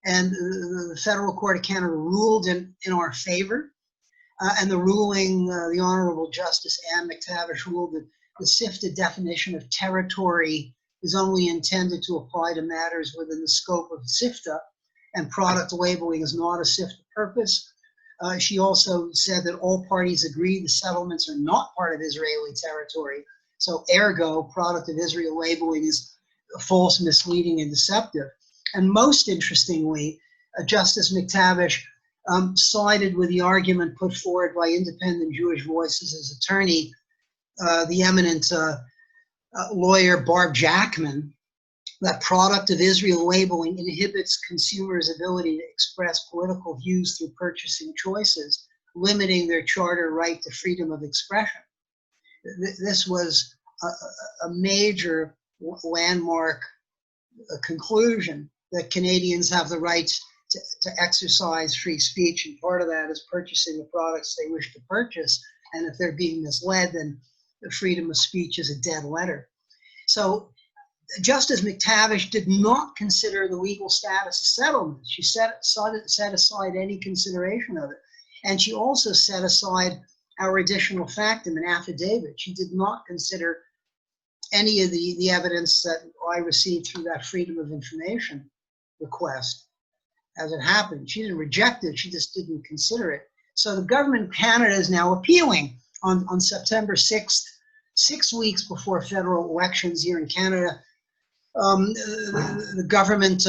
And the Federal Court of Canada ruled in our favor. And the ruling, the Honorable Justice Anne McTavish ruled that the SIFTA definition of territory is only intended to apply to matters within the scope of SIFTA, and product labeling is not a SIFTA purpose. She also said that all parties agree the settlements are not part of Israeli territory, so ergo, product of Israel labeling is false, misleading, and deceptive. And most interestingly, Justice McTavish sided with the argument put forward by Independent Jewish Voices' attorney, the eminent lawyer Barb Jackman, that product of Israel labeling inhibits consumers' ability to express political views through purchasing choices. limiting their charter right to freedom of expression. This was a major landmark conclusion that Canadians have the right to exercise free speech, and part of that is purchasing the products they wish to purchase. And if they're being misled, then the freedom of speech is a dead letter. So Justice McTavish did not consider the legal status of settlement. She set aside any consideration of it. And she also set aside our additional factum, an affidavit. She did not consider any of the evidence that I received through that freedom of information request as it happened. She didn't reject it, she just didn't consider it. So the government of Canada is now appealing on September 6th, 6 weeks before federal elections here in Canada. The government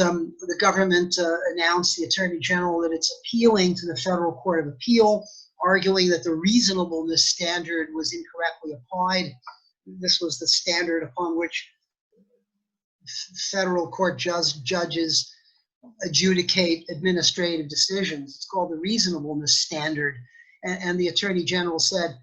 announced, the Attorney General, that it's appealing to the Federal Court of Appeal, arguing that the reasonableness standard was incorrectly applied. This was the standard upon which federal court judges adjudicate administrative decisions. It's called the reasonableness standard. And the Attorney General said,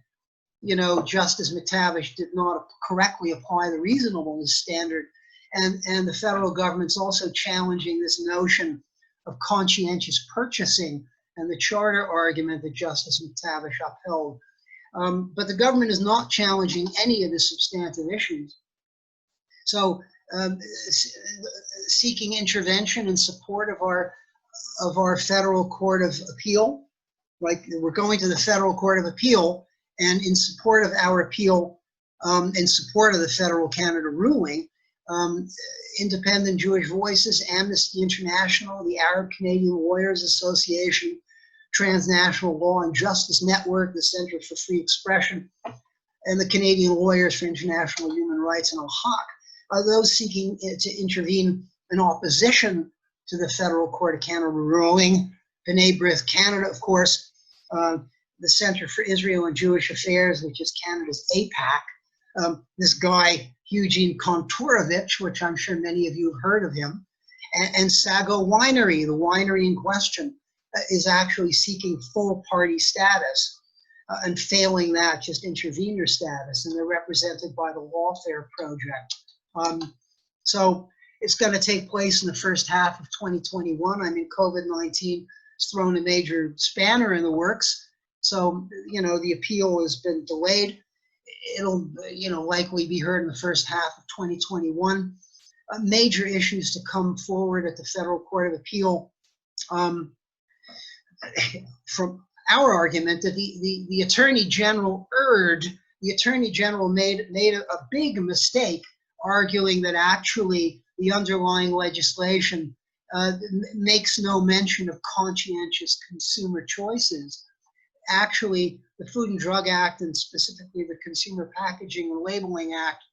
you know, Justice McTavish did not correctly apply the reasonableness standard. And the federal government's also challenging this notion of conscientious purchasing and the charter argument that Justice McTavish upheld. But the government is not challenging any of the substantive issues. So seeking intervention in support of our Federal Court of Appeal, like we're going to the Federal Court of Appeal, and in support of our appeal, in support of the Federal Canada ruling, Independent Jewish Voices, Amnesty International, the Arab Canadian Lawyers Association, Transnational Law and Justice Network, the Center for Free Expression, and the Canadian Lawyers for International Human Rights, and OHAC, are those seeking to intervene in opposition to the Federal Court of Canada ruling. B'nai B'rith Canada, of course, the Center for Israel and Jewish Affairs, which is Canada's APAC, this guy, Eugene Kontorovich, which I'm sure many of you have heard of him, and Sago Winery, the winery in question, is actually seeking full party status, and failing that, just intervener status, and they're represented by the Lawfare Project. So it's going to take place in the first half of 2021. I mean, COVID-19 has thrown a major spanner in the works. So, you know, the appeal has been delayed. It'll, you know, likely be heard in the first half of 2021. Major issues to come forward at the Federal Court of Appeal. From our argument, that the Attorney General made a big mistake, arguing that actually the underlying legislation makes no mention of conscientious consumer choices. Actually, the Food and Drug Act, and specifically the Consumer Packaging and Labeling Act,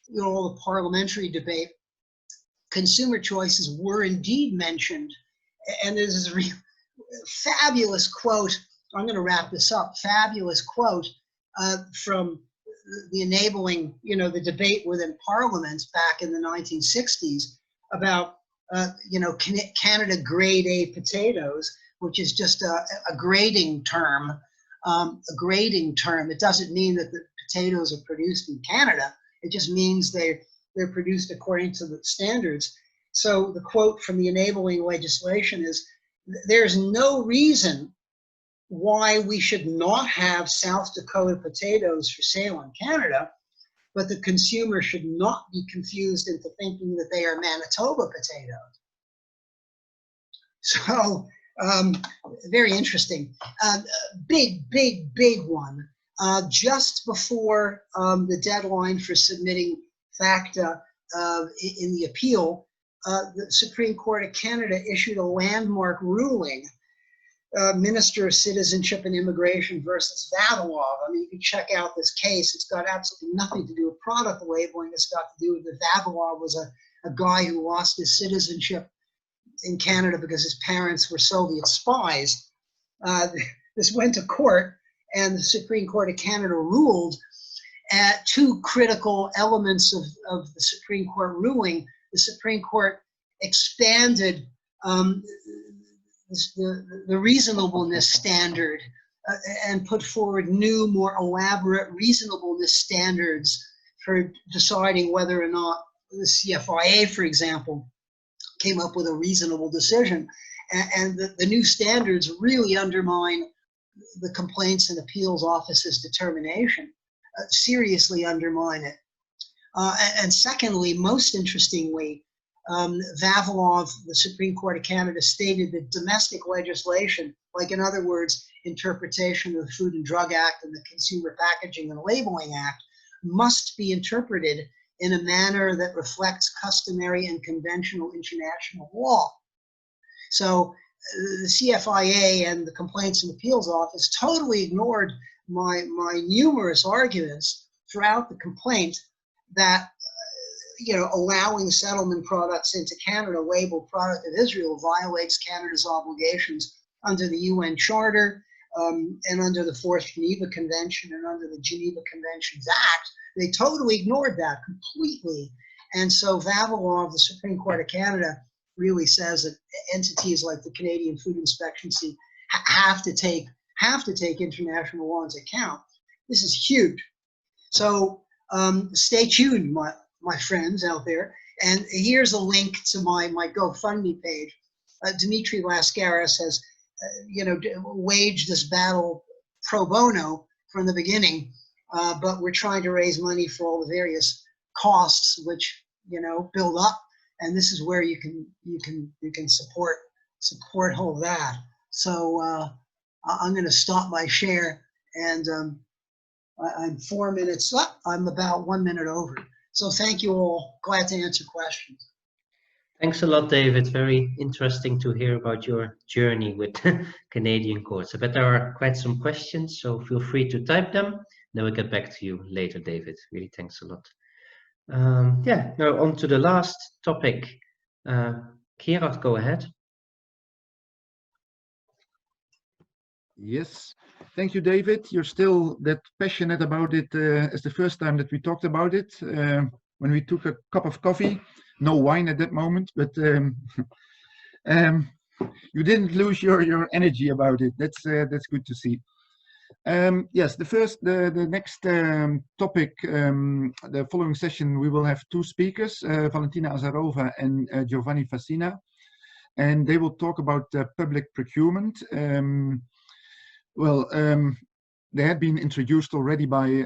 you know, all the parliamentary debate, consumer choices were indeed mentioned. And there's this fabulous quote, I'm going to wrap this up, fabulous quote from the enabling, you know, the debate within Parliament back in the 1960s about, you know, Canada grade A potatoes, which is just a grading term. It doesn't mean that the potatoes are produced in Canada. It just means they're produced according to the standards. So the quote from the enabling legislation is, there's no reason why we should not have South Dakota potatoes for sale in Canada, but the consumer should not be confused into thinking that they are Manitoba potatoes. So, very interesting. Big one. Just before the deadline for submitting FACTA in the appeal, the Supreme Court of Canada issued a landmark ruling, Minister of Citizenship and Immigration versus Vavilov. I mean, you can check out this case. It's got absolutely nothing to do with product labeling. It's got to do with that Vavilov was a guy who lost his citizenship in Canada because his parents were Soviet spies. This went to court, and the Supreme Court of Canada ruled at two critical elements of the Supreme Court ruling. The Supreme Court expanded the reasonableness standard and put forward new, more elaborate reasonableness standards for deciding whether or not the CFIA, for example, came up with a reasonable decision. And the new standards really undermine the Complaints and Appeals Office's determination, seriously undermine it. And secondly, most interestingly, Vavilov, the Supreme Court of Canada, stated that domestic legislation, like in other words, interpretation of the Food and Drug Act and the Consumer Packaging and Labeling Act, must be interpreted in a manner that reflects customary and conventional international law. So the CFIA and the Complaints and Appeals Office totally ignored my numerous arguments throughout the complaint that allowing settlement products into Canada labeled product of Israel violates Canada's obligations under the UN Charter and under the Fourth Geneva Convention and under the Geneva Conventions Act. They totally ignored that completely. And so Vavilov, the Supreme Court of Canada, really says that entities like the Canadian Food Inspection have to take international law into account. This is huge. So stay tuned, my friends out there. And here's a link to my GoFundMe page. Dimitri Laskaris has, waged this battle pro bono from the beginning, but we're trying to raise money for all the various costs which build up, and this is where you can support all that. So I'm going to stop my share, and I'm 4 minutes up. I'm about 1 minute over. So thank you all. Glad to answer questions. Thanks a lot, David. Very interesting to hear about your journey with Canadian courts. I bet there are quite some questions, so feel free to type them. Then we'll get back to you later, David. Really, thanks a lot. Now on to the last topic. Gerard, go ahead. Yes, thank you, David. You're still that passionate about it as the first time that we talked about it, when we took a cup of coffee. No wine at that moment, but you didn't lose your energy about it. That's good to see. Yes, the next topic, the following session, we will have two speakers, Valentina Azarova and Giovanni Fassina, and they will talk about public procurement. They had been introduced already by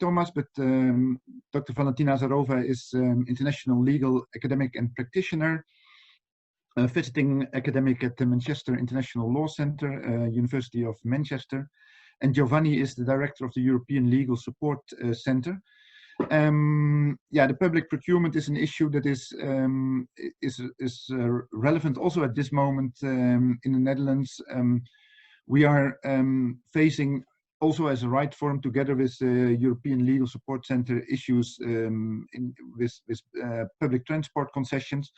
Thomas, but Dr. Valentina Azarova is international legal academic and practitioner, visiting academic at the Manchester International Law Centre, University of Manchester, and Giovanni is the director of the European Legal Support Centre. The public procurement is an issue that is relevant also at this moment in the Netherlands. We are facing also as a right forum together with the European Legal Support Centre issues with public transport concessions.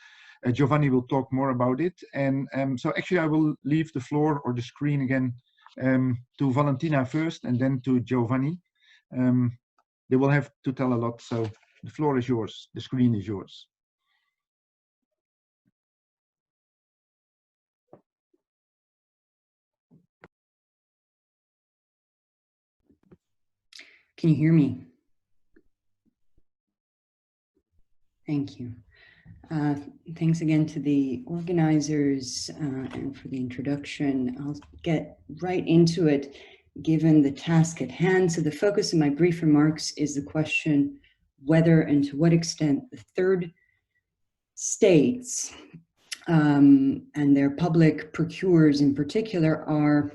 Giovanni will talk more about it. And so actually I will leave the floor or the screen again to Valentina first and then to Giovanni. They will have to tell a lot, so the floor is yours, the screen is yours. Can you hear me? Thank you. Thanks again to the organizers and for the introduction. I'll get right into it, given the task at hand. So the focus of my brief remarks is the question whether and to what extent the third states and their public procurers in particular are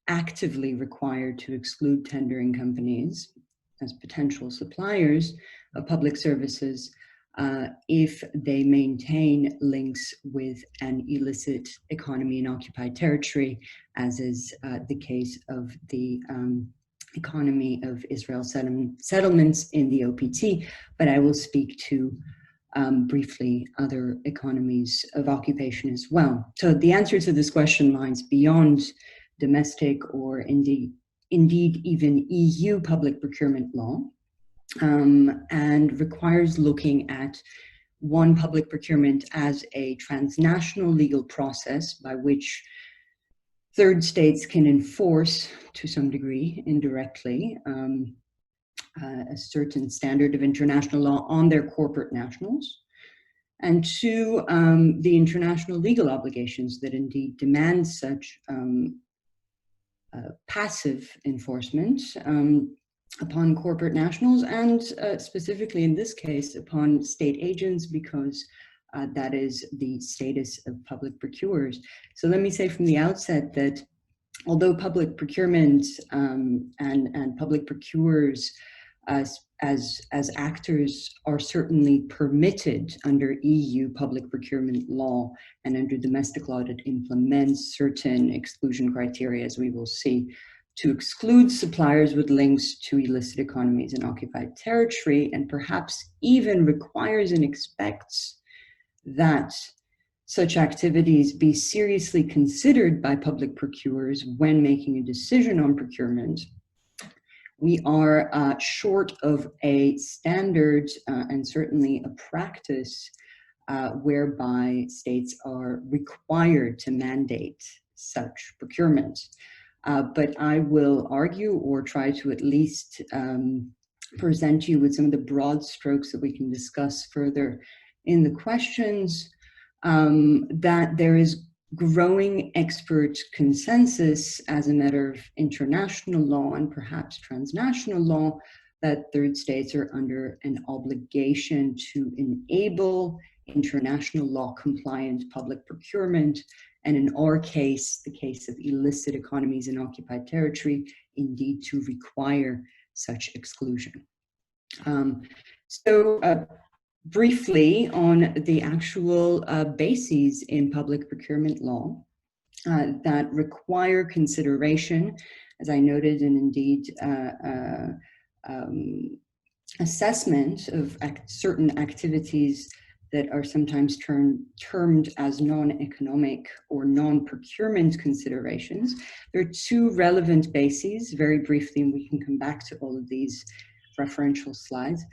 actively required to exclude tendering companies as potential suppliers of public services if they maintain links with an illicit economy in occupied territory, as is the case of the economy of Israel settlements in the OPT, but I will speak to briefly other economies of occupation as well. So the answer to this question lies beyond domestic or indeed even EU public procurement law, and requires looking at one, public procurement as a transnational legal process by which third states can enforce, to some degree, indirectly, a certain standard of international law on their corporate nationals, and two, the international legal obligations that indeed demand such passive enforcement upon corporate nationals, and specifically in this case upon state agents, because that is the status of public procurers. So let me say from the outset that although public procurement and public procurers as actors are certainly permitted under EU public procurement law and under domestic law that implements certain exclusion criteria, as we will see, to exclude suppliers with links to illicit economies in occupied territory, and perhaps even requires and expects that such activities be seriously considered by public procurers when making a decision on procurement, we are short of a standard and certainly a practice whereby states are required to mandate such procurement. But I will argue, or try to at least present you with some of the broad strokes that we can discuss further in the questions, that there is growing expert consensus as a matter of international law and perhaps transnational law that third states are under an obligation to enable international law compliant public procurement, and in our case, the case of illicit economies in occupied territory, indeed to require such exclusion. Briefly on the actual bases in public procurement law that require consideration, as I noted, and indeed assessment of certain activities that are sometimes termed as non-economic or non-procurement considerations. There are two relevant bases, very briefly, and we can come back to all of these referential slides.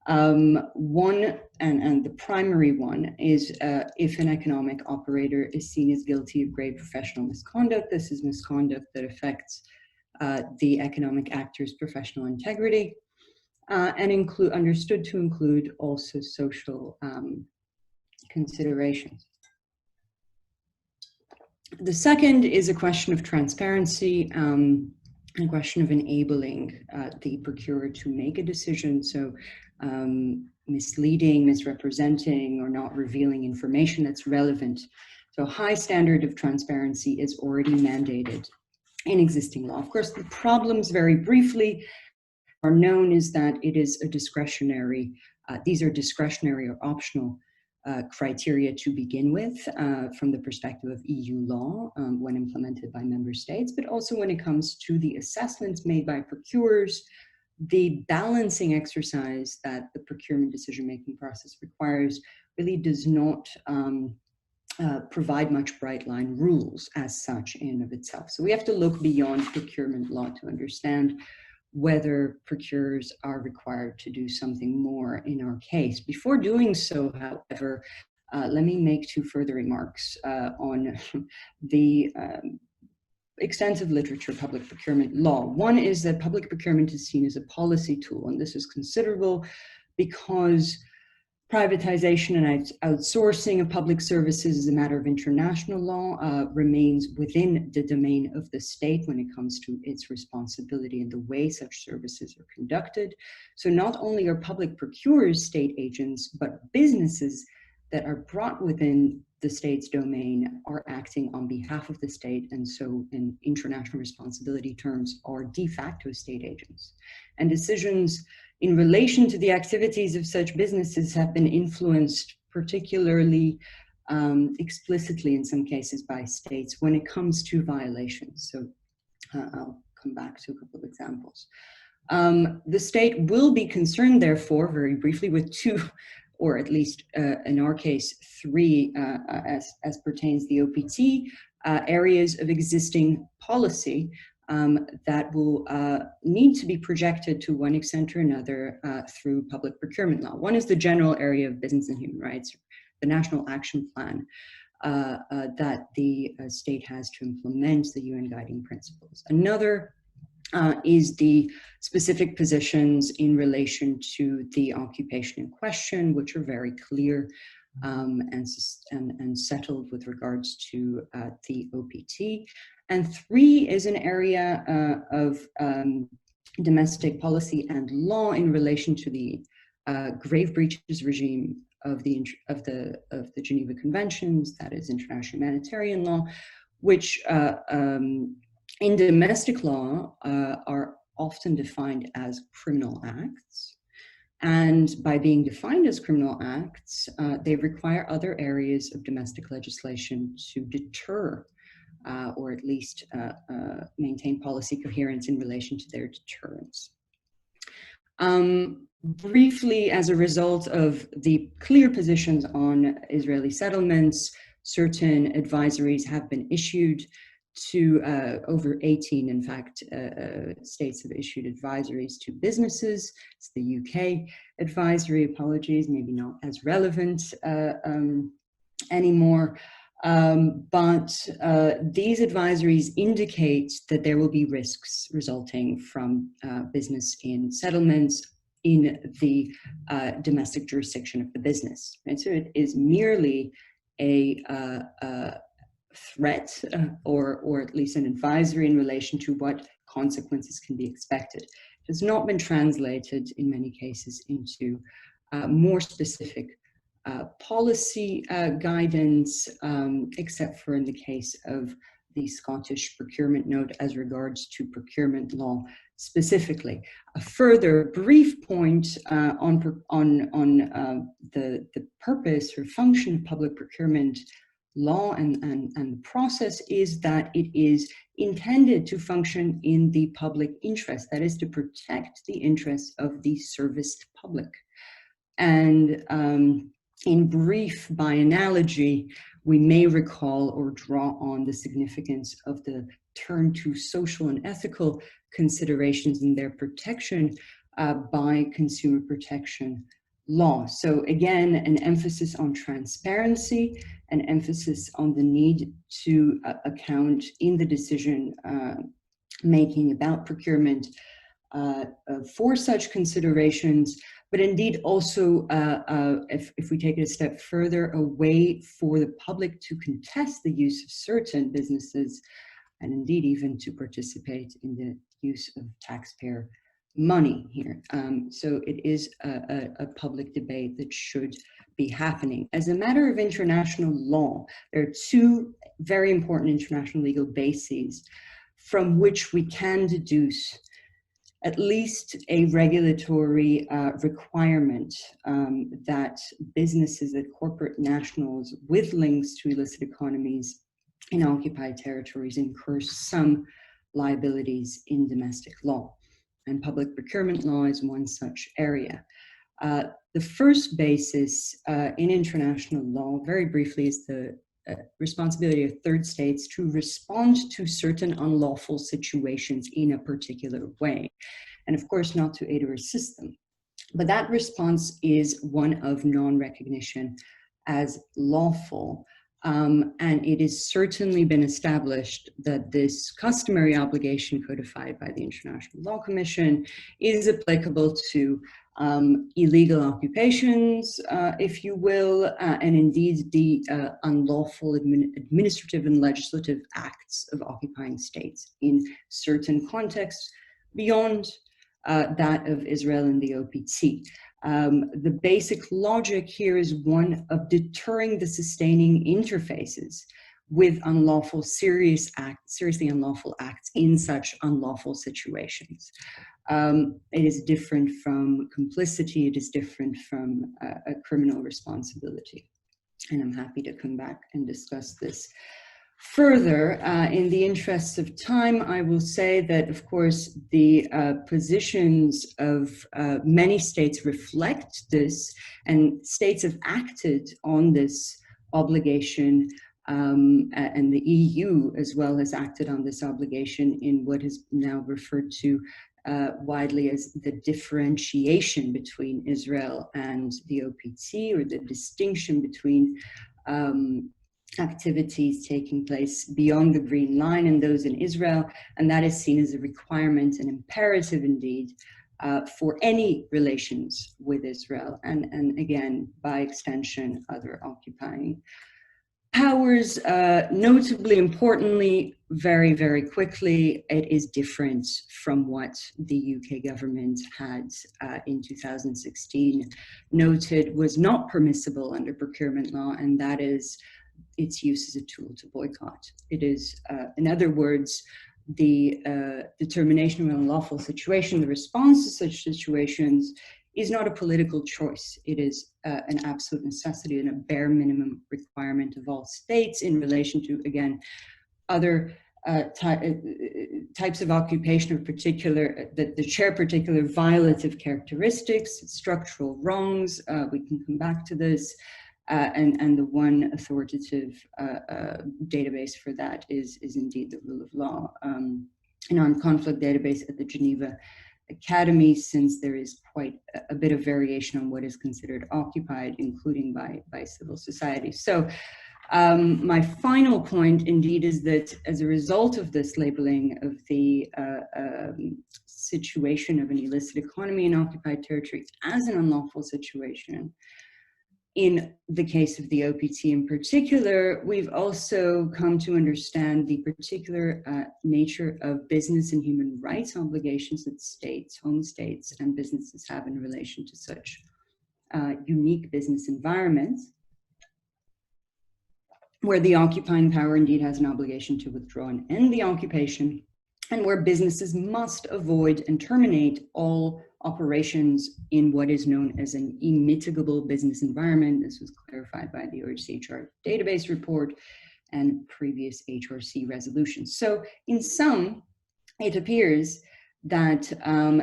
One, and the primary one, is if an economic operator is seen as guilty of grave professional misconduct. This is misconduct that affects the economic actor's professional integrity, and understood to include also social considerations. The second is a question of transparency, a question of enabling the procurer to make a decision. So misleading, misrepresenting, or not revealing information that's relevant. So a high standard of transparency is already mandated in existing law. Of course, the problems, very briefly, are known is that it is a discretionary, these are discretionary or optional criteria to begin with from the perspective of EU law when implemented by member states, but also when it comes to the assessments made by procurers, the balancing exercise that the procurement decision-making process requires really does not provide much bright line rules as such in and of itself. So we have to look beyond procurement law to understand whether procurers are required to do something more in our case. Before doing so, however, let me make two further remarks on the extensive literature of public procurement law. One is that public procurement is seen as a policy tool, and this is considerable because privatization and outsourcing of public services as a matter of international law remains within the domain of the state when it comes to its responsibility and the way such services are conducted. So not only are public procurers state agents, but businesses that are brought within the state's domain are acting on behalf of the state, and so in international responsibility terms are de facto state agents. And decisions in relation to the activities of such businesses have been influenced particularly explicitly in some cases by states when it comes to violations. So I'll come back to a couple of examples. The state will be concerned, therefore, very briefly, with two, or at least in our case, three, as pertains the OPT, areas of existing policy that will need to be projected to one extent or another through public procurement law. One is the general area of business and human rights, the National Action Plan, that the state has to implement the UN guiding principles. Another is the specific positions in relation to the occupation in question, which are very clear and settled with regards to the OPT. And 3 is an area of domestic policy and law in relation to the grave breaches regime of the Geneva Conventions, that is international humanitarian law, which in domestic law are often defined as criminal acts. And by being defined as criminal acts, they require other areas of domestic legislation to deter or at least maintain policy coherence in relation to their deterrence. Briefly, as a result of the clear positions on Israeli settlements, certain advisories have been issued to over 18, in fact, states have issued advisories to businesses. It's the UK advisory, apologies, maybe not as relevant anymore. But these advisories indicate that there will be risks resulting from business in settlements in the domestic jurisdiction of the business. Right? So it is merely a threat or at least an advisory in relation to what consequences can be expected. It has not been translated in many cases into more specific policy guidance, except for in the case of the Scottish procurement note as regards to procurement law specifically. A further brief point on the purpose or function of public procurement law and the process is that it is intended to function in the public interest, that is to protect the interests of the serviced public. And in brief, by analogy, we may recall or draw on the significance of the turn to social and ethical considerations in their protection by consumer protection law. So again, an emphasis on transparency, an emphasis on the need to account in the decision making about procurement for such considerations, but indeed also, if we take it a step further, a way for the public to contest the use of certain businesses, and indeed even to participate in the use of taxpayer money here. So it is a public debate that should be happening. As a matter of international law, there are 2 very important international legal bases from which we can deduce at least a regulatory requirement that businesses, that corporate nationals with links to illicit economies in occupied territories incur some liabilities in domestic law. And public procurement law is one such area. The first basis in international law, very briefly, is the responsibility of third states to respond to certain unlawful situations in a particular way. And of course, not to aid or assist them. But that response is one of non-recognition as lawful. And it has certainly been established that this customary obligation codified by the International Law Commission is applicable to illegal occupations, if you will, and indeed the unlawful administrative and legislative acts of occupying states in certain contexts beyond that of Israel and the OPT. The basic logic here is one of deterring the sustaining interfaces with unlawful, seriously unlawful acts in such unlawful situations. It is different from complicity, it is different from a criminal responsibility. And I'm happy to come back and discuss this further. In the interests of time, I will say that, of course, the positions of many states reflect this, and states have acted on this obligation, and the EU as well has acted on this obligation in what is now referred to widely as the differentiation between Israel and the OPT, or the distinction between activities taking place beyond the Green Line and those in Israel, and that is seen as a requirement, an imperative indeed, for any relations with Israel, and again, by extension, other occupying powers. Notably, importantly, very, very quickly, it is different from what the UK government had in 2016 noted was not permissible under procurement law, and that is its use as a tool to boycott. It is, in other words, the determination of an unlawful situation, the response to such situations, is not a political choice. It is an absolute necessity and a bare minimum requirement of all states in relation to, again, other types of occupation of particular, that share particular violative characteristics, structural wrongs. We can come back to this. And the one authoritative database for that is indeed the rule of law, a non-conflict database at the Geneva Academy, since there is quite a bit of variation on what is considered occupied, including by civil society. So my final point indeed is that as a result of this labeling of the situation of an illicit economy in occupied territories as an unlawful situation, in the case of the OPT in particular, we've also come to understand the particular nature of business and human rights obligations that states, home states, and businesses have in relation to such unique business environments, where the occupying power indeed has an obligation to withdraw and end the occupation, and where businesses must avoid and terminate all operations in what is known as an immitigable business environment. This was clarified by the OHCHR database report and previous HRC resolutions. So in sum, it appears that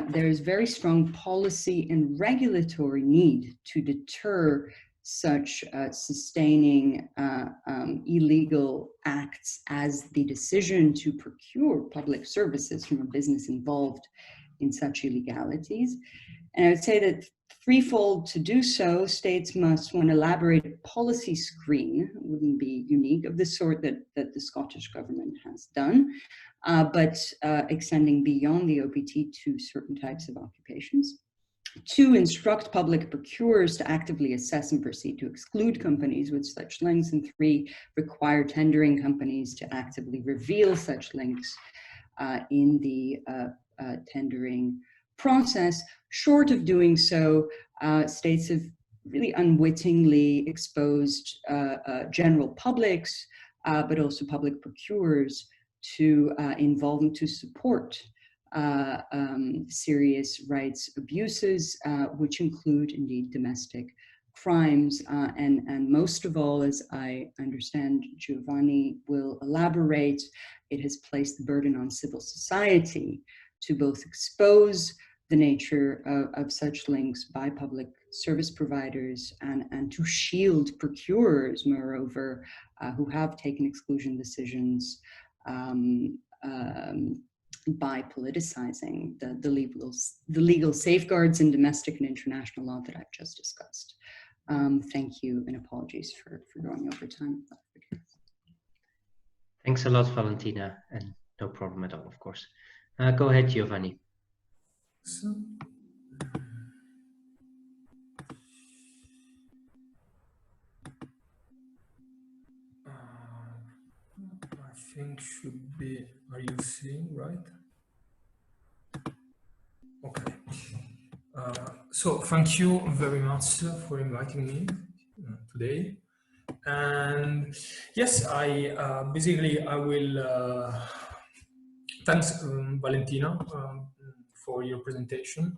there is very strong policy and regulatory need to deter such sustaining illegal acts as the decision to procure public services from a business involved in such illegalities. And I would say that threefold to do so, states must, one, elaborate a policy screen, wouldn't be unique, of the sort that the Scottish government has done, but extending beyond the OPT to certain types of occupations. Two, instruct public procurers to actively assess and proceed to exclude companies with such links. And three, require tendering companies to actively reveal such links in the tendering process. Short of doing so, states have really unwittingly exposed general publics, but also public procurers to involvement to support serious rights abuses, which include indeed domestic crimes, and most of all, as I understand Giovanni will elaborate, it has placed the burden on civil society to both expose the nature of such links by public service providers and to shield procurers, moreover, who have taken exclusion decisions by politicizing the legal safeguards in domestic and international law that I've just discussed. Thank you, and apologies for going over time. Thanks a lot, Valentina, and no problem at all, of course. Go ahead, Giovanni. So, I think should be, are you seeing, right? Okay. So thank you very much for inviting me today. And yes, basically I will, thanks Valentina for your presentation.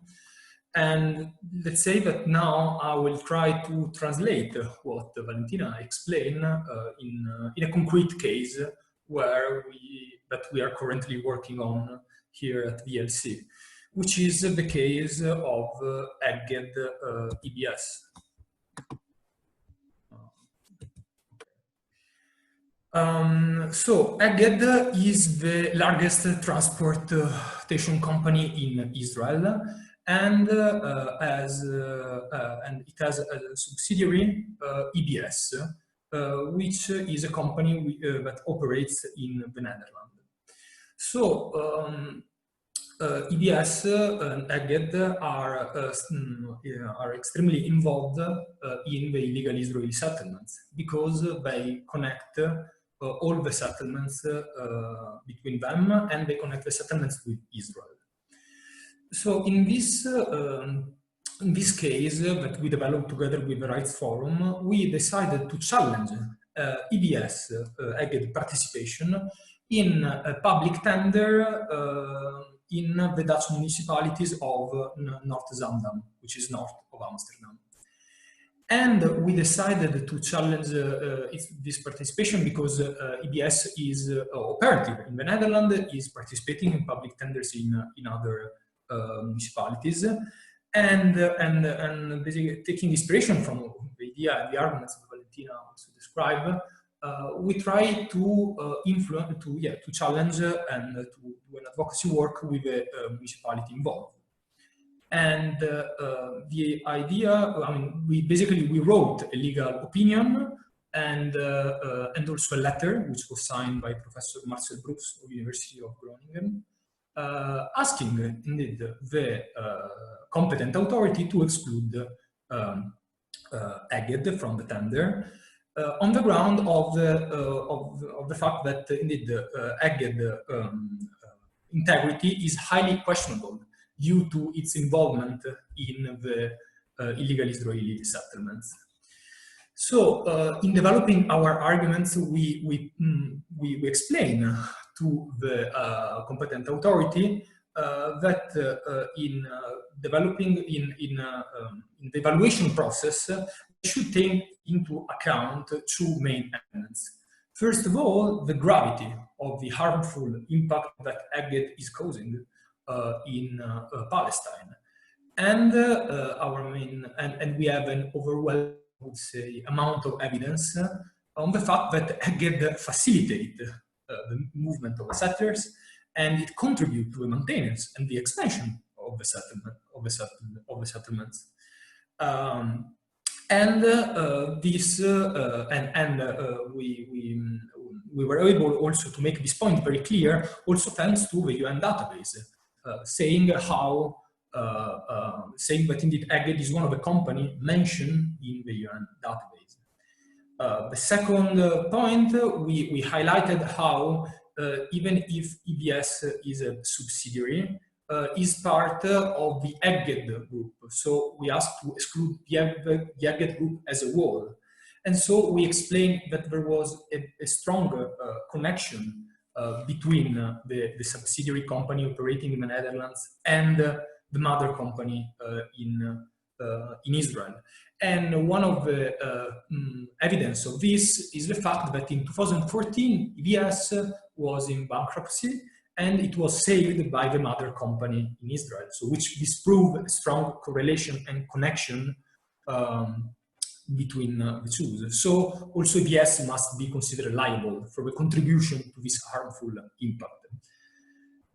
And let's say that now I will try to translate what Valentina explained in a concrete case that we are currently working on here at VLC, which is the case of Egged EBS. So Egged is the largest transportation company in Israel, and it has a subsidiary, EBS, which is a company that operates in the Netherlands. So EBS and Egged are extremely involved in the illegal Israeli settlements because they connect all the settlements between them, and they connect the settlements with Israel. So in this case that we developed together with the Rights Forum, we decided to challenge EBS Egged participation in a public tender in the Dutch municipalities of North Zandam, which is north of Amsterdam. And we decided to challenge this participation because EBS is operative in the Netherlands, is participating in public tenders in other municipalities, and basically taking inspiration from the idea and the arguments that Valentina also described. We try to to challenge and to do an advocacy work with the municipality involved. And the idea, I mean, we wrote a legal opinion and also a letter which was signed by Professor Marcel Brooks of the University of Groningen, asking indeed the competent authority to exclude Egged from the tender. On the ground of the fact that indeed Egged integrity is highly questionable due to its involvement in the illegal Israeli settlements. So, in developing our arguments, we explain to the competent authority that in developing in the evaluation process, we should take into account two main elements. First of all, the gravity of the harmful impact that Egged is causing in Palestine, and we have an overwhelming, I would say, amount of evidence on the fact that Egged facilitate the movement of the settlers, and it contribute to the maintenance and the expansion of the settlements. We were able also to make this point very clear, also thanks to the UN database, saying that indeed Egged is one of the companies mentioned in the UN database. The second point, we highlighted how even if EBS is a subsidiary, is part of the Egged group. So we asked to exclude the Egged group as a whole. And so we explained that there was a stronger connection between the subsidiary company operating in the Netherlands and the mother company in Israel. And one of the evidence of this is the fact that in 2014, EBS was in bankruptcy, and it was saved by the mother company in Israel. So which disproved a strong correlation and connection between the two. So also EBS must be considered liable for the contribution to this harmful impact.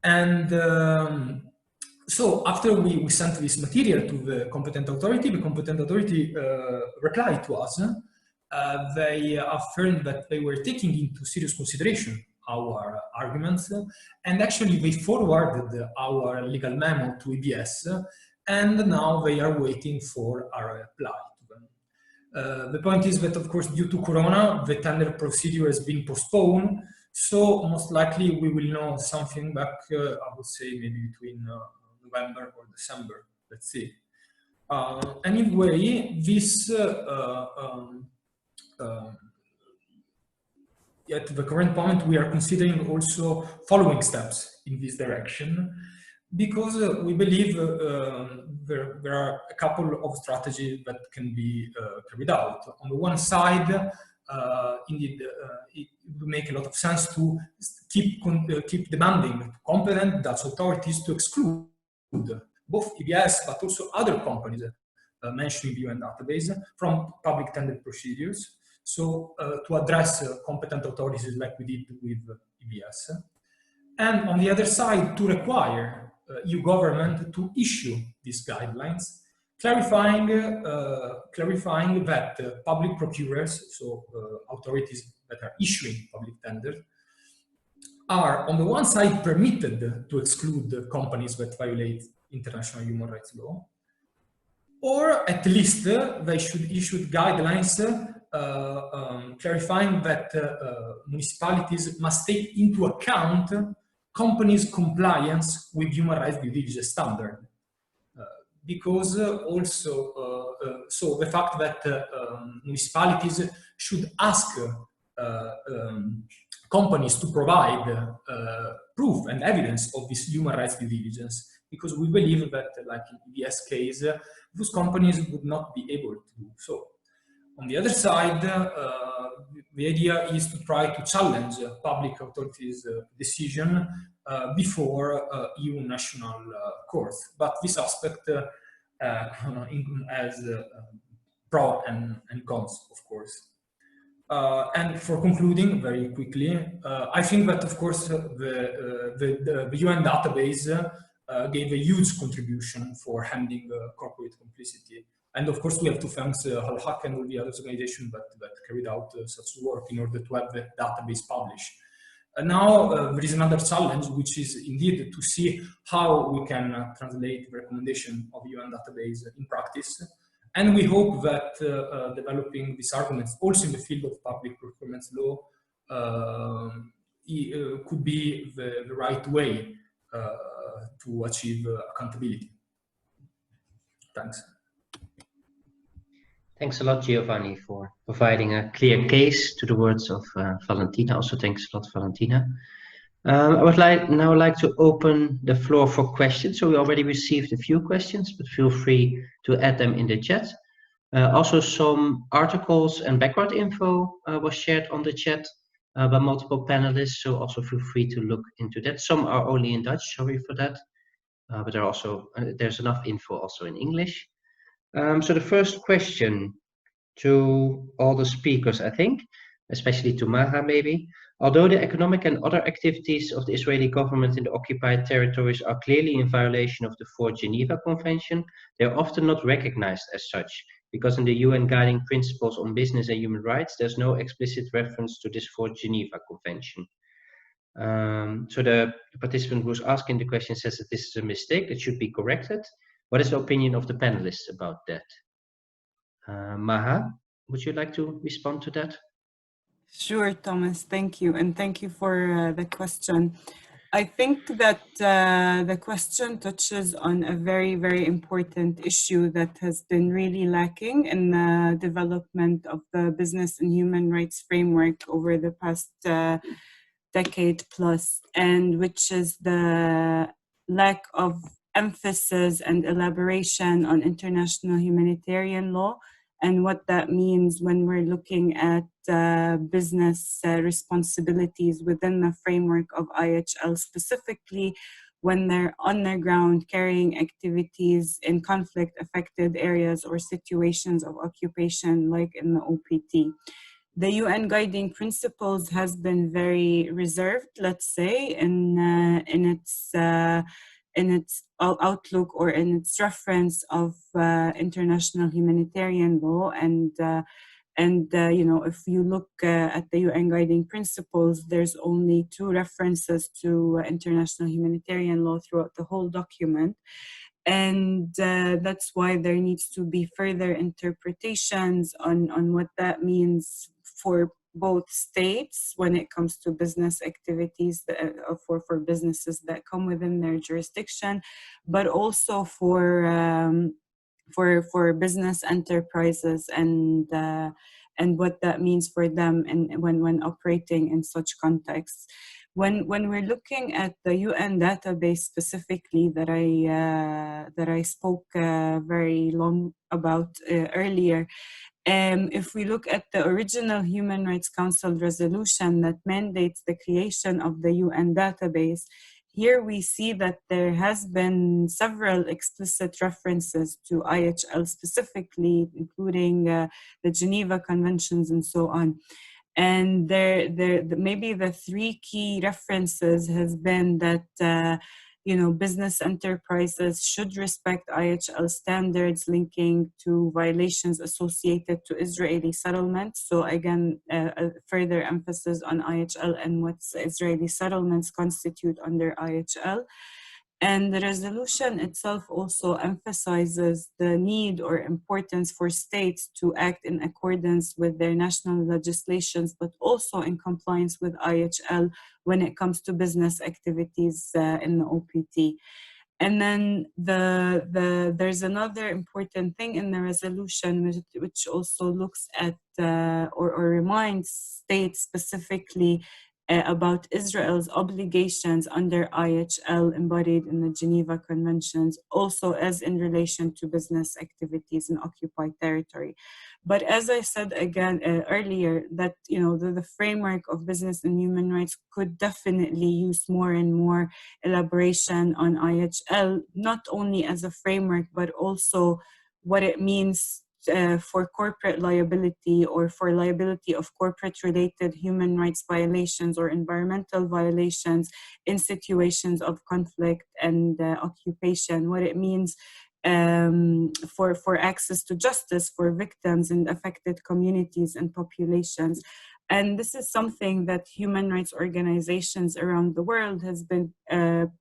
And so after we sent this material to the competent authority replied to us. They affirmed that they were taking into serious consideration our arguments, and actually they forwarded our legal memo to EBS, and now they are waiting for our reply to them. The point is that, of course, due to Corona, the tender procedure has been postponed, so most likely we will know something back, I would say maybe between November or December, let's see. Anyway, this at the current point, we are considering also following steps in this direction, because we believe there are a couple of strategies that can be carried out. On the one side, indeed, it would make a lot of sense to keep demanding competent Dutch authorities to exclude both EBS but also other companies mentioned in the UN database from public tender procedures. So to address competent authorities like we did with EBS. And on the other side, to require EU government to issue these guidelines clarifying that public procurers, so authorities that are issuing public tenders, are on the one side permitted to exclude companies that violate international human rights law, or at least they should issue guidelines clarifying that municipalities must take into account companies' compliance with human rights due diligence standard. Because so the fact that municipalities should ask companies to provide proof and evidence of this human rights due diligence, because we believe that, like in the EBS case, those companies would not be able to do so. On the other side, the idea is to try to challenge public authorities' decision before EU national courts. But this aspect has pros and cons, of course. And for concluding very quickly, I think that, of course, the UN database gave a huge contribution for handling corporate complicity. And of course, we have to thank Al-Haq and all the other organizations that carried out such work in order to have the database published. And now there is another challenge, which is indeed to see how we can translate the recommendation of the UN database in practice. And we hope that developing these arguments also in the field of public procurement law could be the right way to achieve accountability. Thanks. Thanks a lot, Giovanni, for providing a clear case to the words of Valentina. Also, thanks a lot, Valentina. I would now like to open the floor for questions. So we already received a few questions, but feel free to add them in the chat. Also, some articles and background info was shared on the chat by multiple panelists. So also feel free to look into that. Some are only in Dutch, sorry for that. But there are also, there's enough info also in English. So the first question to all the speakers, I think, especially to Maha maybe. Although the economic and other activities of the Israeli government in the occupied territories are clearly in violation of the 4th Geneva Convention, they are often not recognized as such, because in the UN Guiding Principles on Business and Human Rights, there's no explicit reference to this 4th Geneva Convention. So the participant who's asking the question says that this is a mistake that should be corrected. What is the opinion of the panelists about that? Maha, would you like to respond to that? Sure, Thomas, thank you. And thank you for the question. I think that the question touches on a very, very important issue that has been really lacking in the development of the business and human rights framework over the past decade plus, and which is the lack of emphasis and elaboration on international humanitarian law and what that means when we're looking at business responsibilities within the framework of IHL, specifically when they're on the ground carrying activities in conflict-affected areas or situations of occupation, like in the OPT. The UN Guiding Principles has been very reserved, let's say, in its outlook or in its reference of international humanitarian law, and you know, if you look at the UN Guiding Principles, there's only 2 references to international humanitarian law throughout the whole document, and that's why there needs to be further interpretations on what that means for both states when it comes to business activities for businesses that come within their jurisdiction, but also for business enterprises and what that means for them and when operating in such contexts. When we're looking at the UN database specifically that I spoke very long about earlier, if we look at the original Human Rights Council resolution that mandates the creation of the UN database, here we see that there has been several explicit references to IHL specifically, including the Geneva Conventions and so on. And maybe the 3 key references has been that business enterprises should respect IHL standards linking to violations associated to Israeli settlements. So again, a further emphasis on IHL and what Israeli settlements constitute under IHL. And the resolution itself also emphasizes the need or importance for states to act in accordance with their national legislations, but also in compliance with IHL when it comes to business activities in the OPT. And then there's another important thing in the resolution which also looks at or reminds states specifically about Israel's obligations under IHL embodied in the Geneva Conventions, also as in relation to business activities in occupied territory. But as I said again earlier, that the framework of business and human rights could definitely use more and more elaboration on IHL, not only as a framework, but also what it means for corporate liability or for liability of corporate-related human rights violations or environmental violations in situations of conflict and occupation, what it means for access to justice for victims and affected communities and populations. And this is something that human rights organizations around the world has been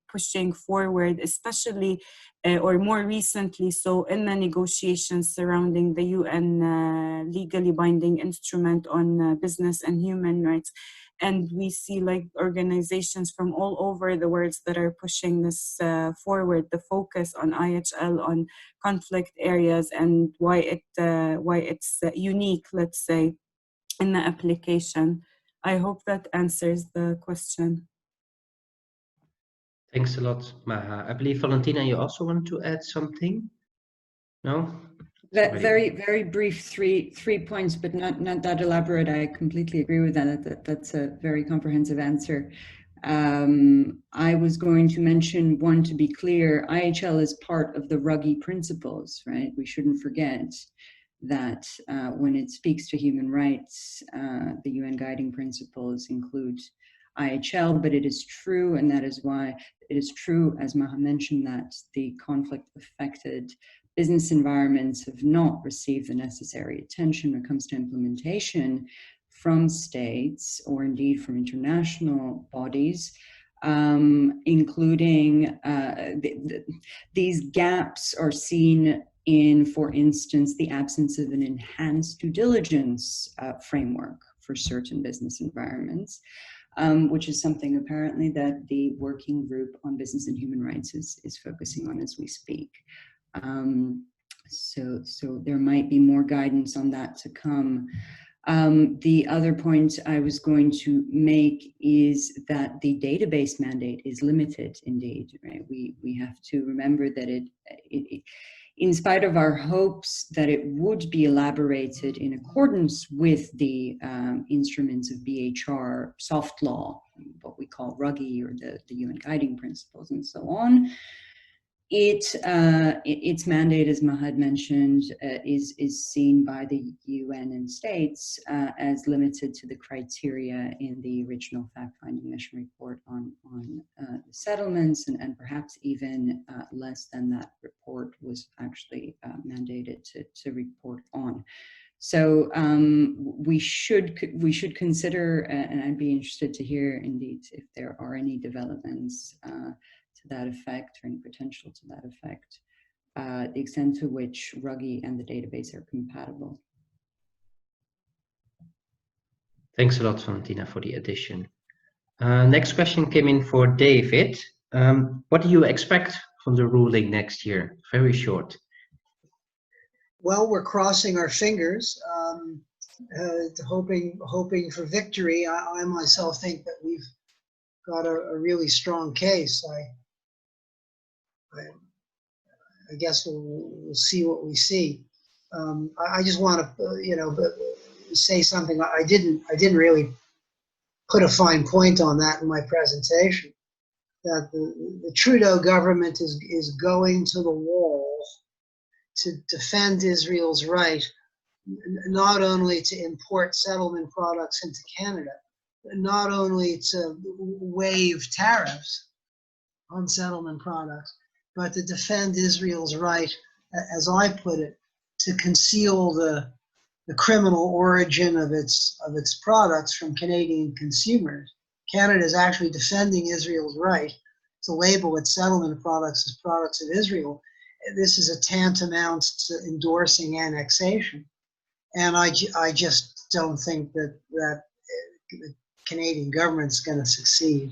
pushing forward, especially or more recently so in the negotiations surrounding the UN legally binding instrument on business and human rights. And we see like organizations from all over the world that are pushing this forward, the focus on IHL, on conflict areas, and why it's unique, let's say, in the application. I hope that answers the question. Thanks a lot, Maha. I believe, Valentina, you also want to add something? No? That very, very brief three points, but not that elaborate. I completely agree with that. That's a very comprehensive answer. I was going to mention one, to be clear, IHL is part of the Ruggie principles, right? We shouldn't forget that when it speaks to human rights, the UN guiding principles include IHL, but it is true, and that is why it is true, as Maha mentioned, that the conflict-affected business environments have not received the necessary attention when it comes to implementation from states or indeed from international bodies, including these gaps are seen in, for instance, the absence of an enhanced due diligence framework for certain business environments, which is something apparently that the working group on business and human rights is focusing on as we speak. So there might be more guidance on that to come. The other point I was going to make is that the database mandate is limited indeed, right? We have to remember that it in spite of our hopes that it would be elaborated in accordance with the instruments of BHR, soft law, what we call Ruggie, or the UN guiding principles and so on, its mandate, as Maha mentioned, is seen by the UN and states as limited to the criteria in the original fact-finding mission report on the settlements, and perhaps even less than that report was actually mandated to report on. So we should consider, and I'd be interested to hear indeed if there are any developments to that effect, or any potential to that effect, the extent to which Ruggie and the database are compatible. Thanks a lot, Valentina, for the addition. Next question came in for David. What do you expect from the ruling next year? Very short. Well, we're crossing our fingers, hoping for victory. I myself think that we've got a really strong case. I guess we'll see what we see. I just want to, say something. I didn't really put a fine point on that in my presentation. That the Trudeau government is going to the wall to defend Israel's right, not only to import settlement products into Canada, not only to waive tariffs, on settlement products, but to defend Israel's right, as I put it, to conceal the criminal origin of its products from Canadian consumers. Canada is actually defending Israel's right to label its settlement products as products of Israel. This is a tantamount to endorsing annexation. And I just don't think that the Canadian government's going to succeed.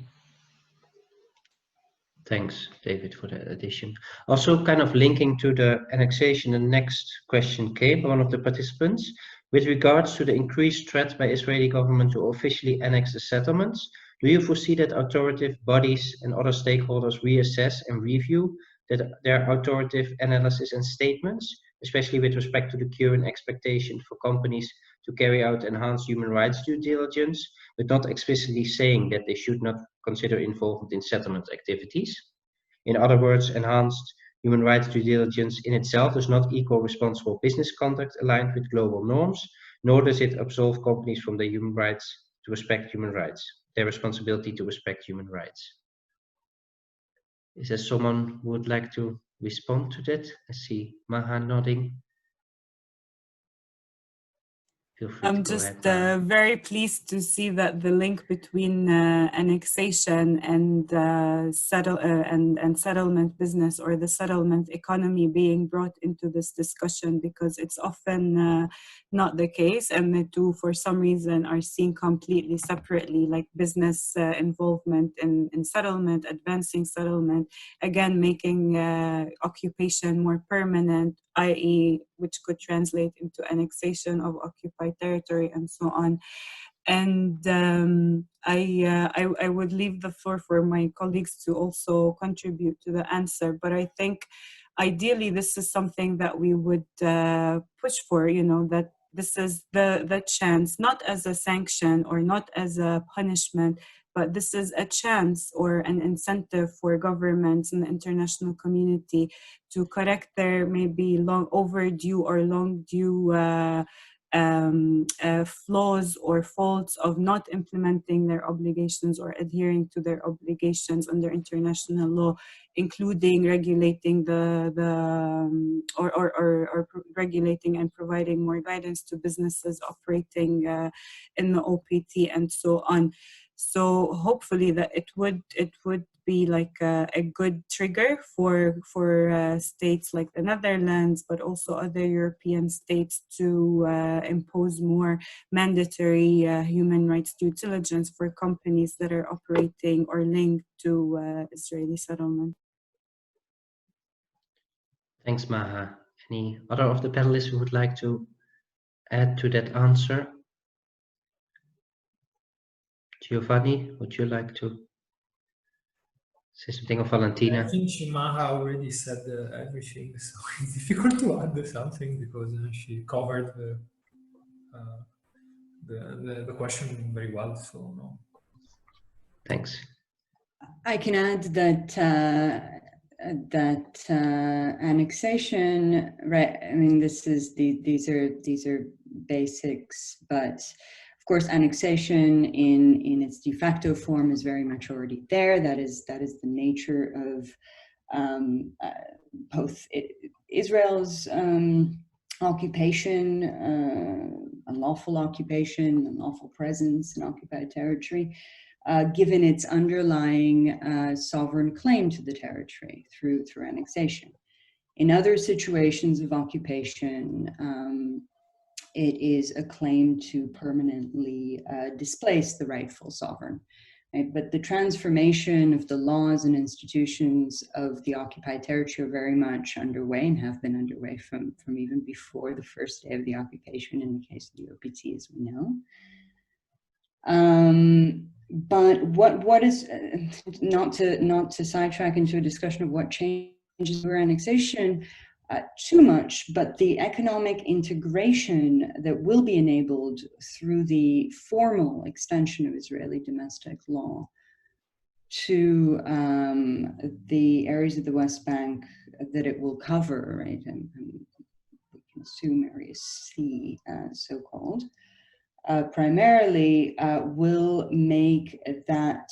Thanks, David, for that addition. Also, kind of linking to the annexation, the next question came from one of the participants. With regards to the increased threat by Israeli government to officially annex the settlements, do you foresee that authoritative bodies and other stakeholders reassess and review their authoritative analysis and statements, especially with respect to the current expectation for companies to carry out enhanced human rights due diligence, but not explicitly saying that they should not consider involvement in settlement activities? In other words, enhanced human rights due diligence in itself does not equal responsible business conduct aligned with global norms, nor does it absolve companies from their human rights to respect human rights, their responsibility to respect human rights. Is there someone who would like to respond to that? I see Maha nodding. Feel free I'm to go just ahead, very pleased to see that the link between annexation and settlement business, or the settlement economy, being brought into this discussion, because it's often not the case, and the two, for some reason, are seen completely separately, like business involvement in settlement, advancing settlement, again making occupation more permanent, i.e., which could translate into annexation of occupied territory and so on. And I would leave the floor for my colleagues to also contribute to the answer. But I think ideally this is something that we would push for, that this is the chance, not as a sanction or not as a punishment, but this is a chance or an incentive for governments and the international community to correct their maybe long overdue or long due flaws or faults of not implementing their obligations or adhering to their obligations under international law, including regulating or regulating and providing more guidance to businesses operating in the OPT and so on. So hopefully that it would be like a good trigger for states like the Netherlands, but also other European states to impose more mandatory human rights due diligence for companies that are operating or linked to Israeli settlement. Thanks, Maha. Any other of the panelists who would like to add to that answer? Giovanni, would you like to say something, or Valentina? I think Maha already said everything, so it's difficult to add something because she covered the question very well. So no. Thanks. I can add that annexation, right? I mean, these are basics, but of course, annexation in its de facto form is very much already there. That is the nature of both Israel's occupation, unlawful presence in occupied territory, given its underlying sovereign claim to the territory through annexation. In other situations of occupation, it is a claim to permanently displace the rightful sovereign. Right? But the transformation of the laws and institutions of the occupied territory are very much underway and have been underway from even before the first day of the occupation in the case of the OPT, as we know. But what is, not to sidetrack into a discussion of what changes for annexation, too much, but the economic integration that will be enabled through the formal extension of Israeli domestic law to the areas of the West Bank that it will cover, right? And we can assume Area C, so-called, primarily will make that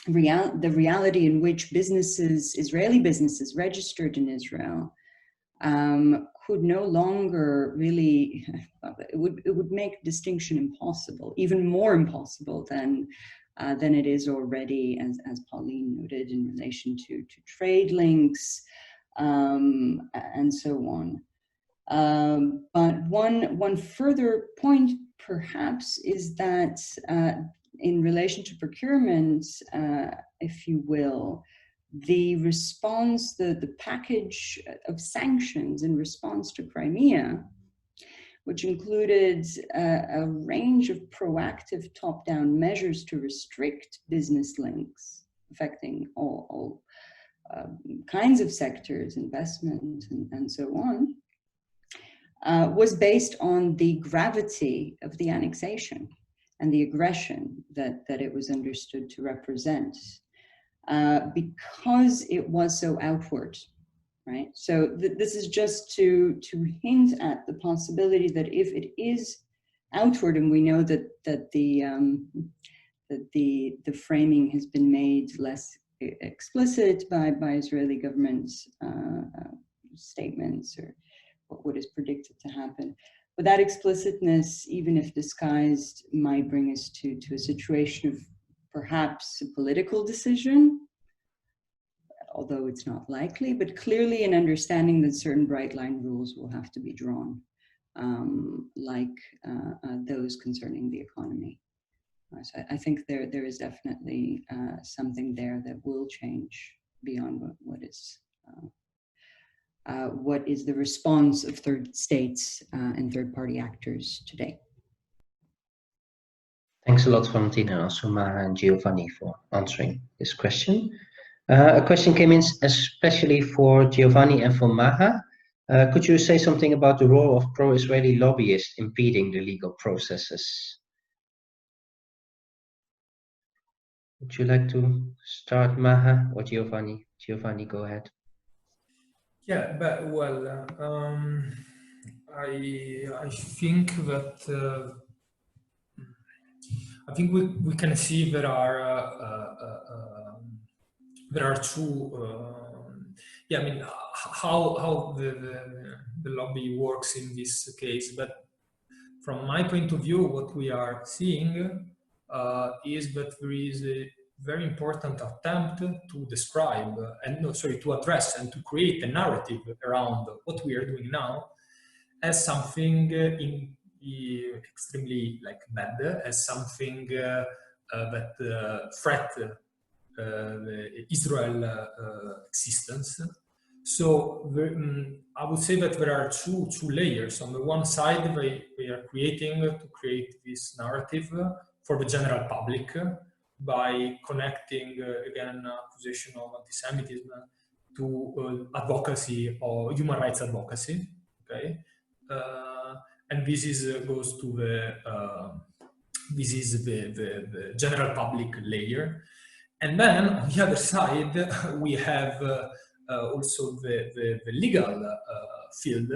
the reality in which businesses, Israeli businesses registered in Israel, could no longer really, it would make distinction impossible, even more impossible than it is already, as Pauline noted, in relation to trade links and so on. But one further point, perhaps, is that in relation to procurement, if you will, the response, the package of sanctions in response to Crimea, which included a range of proactive top-down measures to restrict business links affecting all kinds of sectors, investment, and so on, was based on the gravity of the annexation and the aggression that it was understood to represent, because it was so outward, right? So this is just to hint at the possibility that if it is outward, and we know that the framing has been made less explicit by Israeli government statements or what is predicted to happen. But that explicitness, even if disguised, might bring us to a situation of perhaps a political decision, although it's not likely, but clearly an understanding that certain bright line rules will have to be drawn, like those concerning the economy. So I think there is definitely something there that will change beyond what is the response of third states and third-party actors today. Thanks a lot, Valentina, and also Maha and Giovanni for answering this question. A question came in especially for Giovanni and for Maha. Could you say something about the role of pro-Israeli lobbyists impeding the legal processes? Would you like to start, Maha, or Giovanni? Giovanni, go ahead. Yeah, but well, I think that I think we can see there are two. Yeah, I mean how the lobby works in this case, but from my point of view, what we are seeing is that there is a very important attempt to describe to address and to create a narrative around what we are doing now as something extremely bad, as something that threat Israel existence. So I would say that there are two layers. On the one side, they are creating this narrative for the general public by connecting again accusation of anti-Semitism to advocacy or human rights advocacy. Okay, and this goes to the general public layer, and then on the other side we have also the legal field,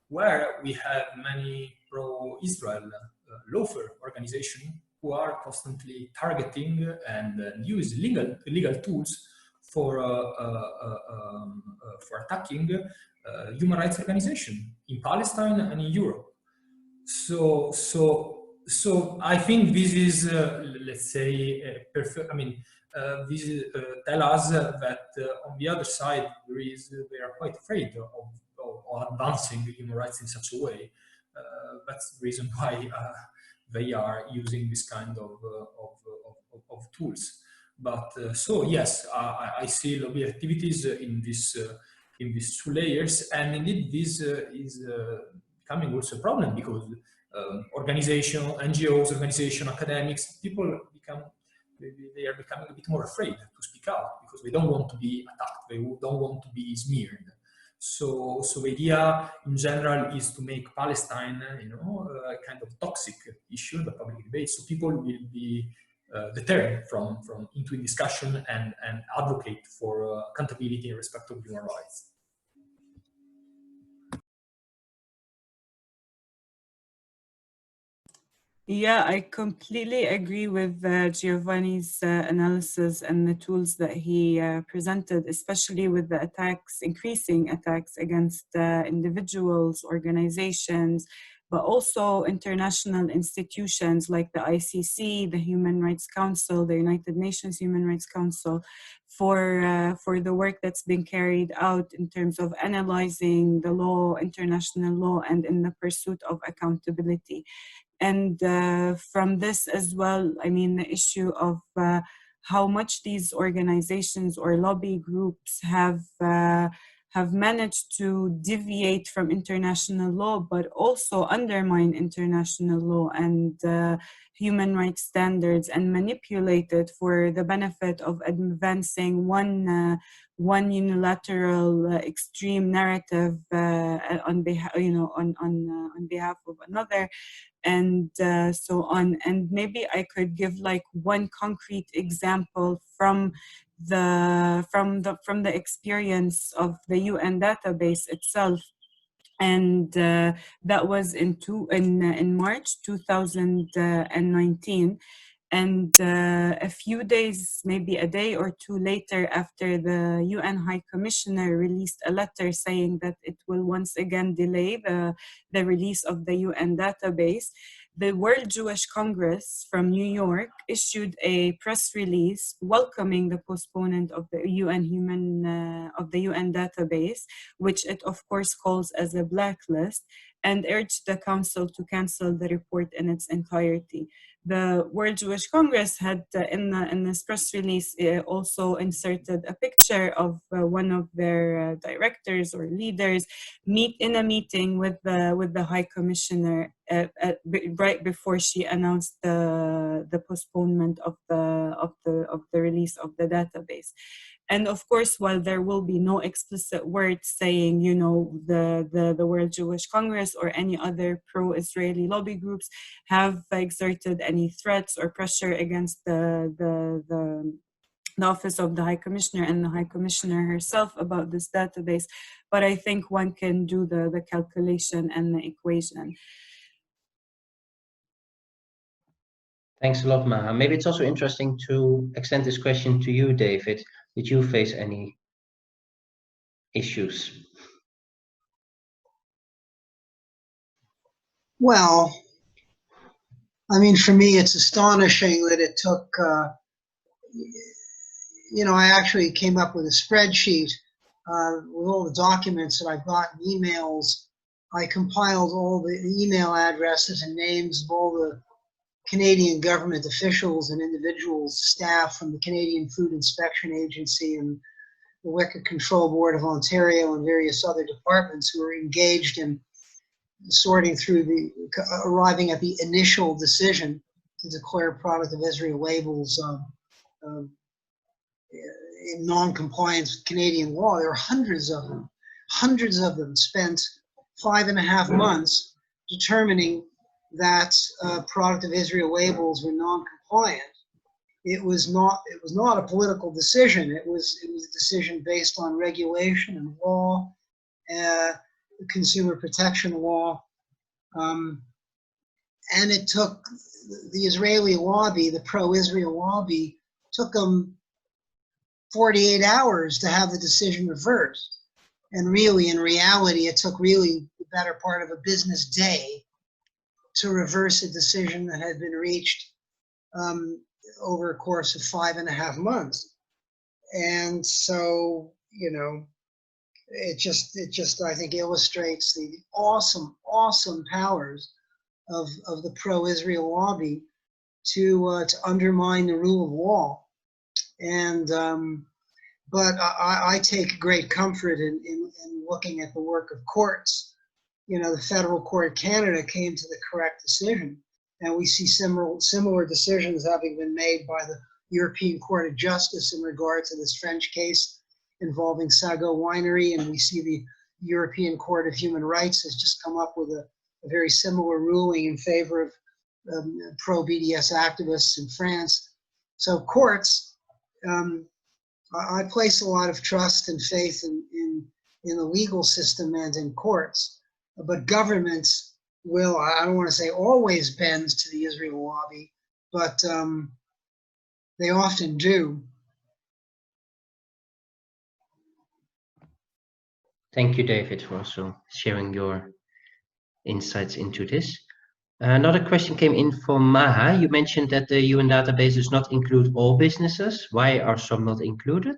where we have many pro-Israel lawfare organizations who are constantly targeting and use legal tools for attacking human rights organizations in Palestine and in Europe. So I think this is, let's say, perfect. I mean, this tell us that on the other side they are quite afraid of advancing human rights in such a way. That's the reason why they are using this kind of tools. But so yes, I see lobby activities in these two layers, and indeed this is becoming also a problem because NGOs, academics, people they are becoming a bit more afraid to speak out because they don't want to be attacked, they don't want to be smeared. So the idea in general is to make Palestine, a kind of toxic issue, the public debate, so people will be deterred from entering discussion and advocate for accountability in respect of human rights. Yeah, I completely agree with Giovanni's analysis and the tools that he presented, especially with the attacks, increasing attacks against individuals, organizations, but also international institutions like the ICC, the Human Rights Council, the United Nations Human Rights Council, for the work that's been carried out in terms of analyzing the law, international law, and in the pursuit of accountability. And from this as well, I mean, the issue of how much these organizations or lobby groups have managed to deviate from international law, but also undermine international law and human rights standards and manipulate it for the benefit of advancing one unilateral extreme narrative on behalf, on behalf of another, and so on. And maybe I could give like one concrete example from the experience of the UN database itself. And that was in March 2019. And a few days, maybe a day or two later, after the UN High Commissioner released a letter saying that it will once again delay the release of the UN database, the World Jewish Congress from New York issued a press release welcoming the postponement of the UN database, which it of course calls as a blacklist, and urged the Council to cancel the report in its entirety. The World Jewish Congress had, in this press release, also inserted a picture of one of their directors or leaders in a meeting with the High Commissioner right before she announced the postponement of the release of the database. And of course, while there will be no explicit words saying, the World Jewish Congress or any other pro-Israeli lobby groups have exerted any threats or pressure against the Office of the High Commissioner and the High Commissioner herself about this database, but I think one can do the calculation and the equation. Thanks a lot, Maha. Maybe it's also interesting to extend this question to you, David. Did you face any issues? Well, I mean, for me, it's astonishing that it took, I actually came up with a spreadsheet with all the documents that I've gotten, emails. I compiled all the email addresses and names of all the Canadian government officials and individuals, staff from the Canadian Food Inspection Agency and the Liquor Control Board of Ontario and various other departments who were engaged in sorting through arriving at the initial decision to declare product of Israel labels in non-compliance with Canadian law. There are hundreds of them spent 5.5 months determining that product of Israel labels were non-compliant. It was not a political decision. It was a decision based on regulation and law, consumer protection law, and it took the Israeli lobby, the pro-Israel lobby, took them 48 hours to have the decision reversed. And really, in reality, it took really the better part of a business day to reverse a decision that had been reached over a course of 5.5 months. And so, it just I think illustrates the awesome powers of the pro-Israel lobby to undermine the rule of law. And but I take great comfort in looking at the work of courts. The Federal Court of Canada came to the correct decision, and we see similar decisions having been made by the European Court of Justice in regard to this French case involving Sago Winery, and we see the European Court of Human Rights has just come up with a very similar ruling in favor of pro-BDS activists in France. So courts, I place a lot of trust and faith in the legal system and in courts, but governments will, I don't want to say always bends to the Israel lobby, but they often do. Thank you, David, for also sharing your insights into this. Another question came in from Maha. You mentioned that the UN database does not include all businesses. Why are some not included?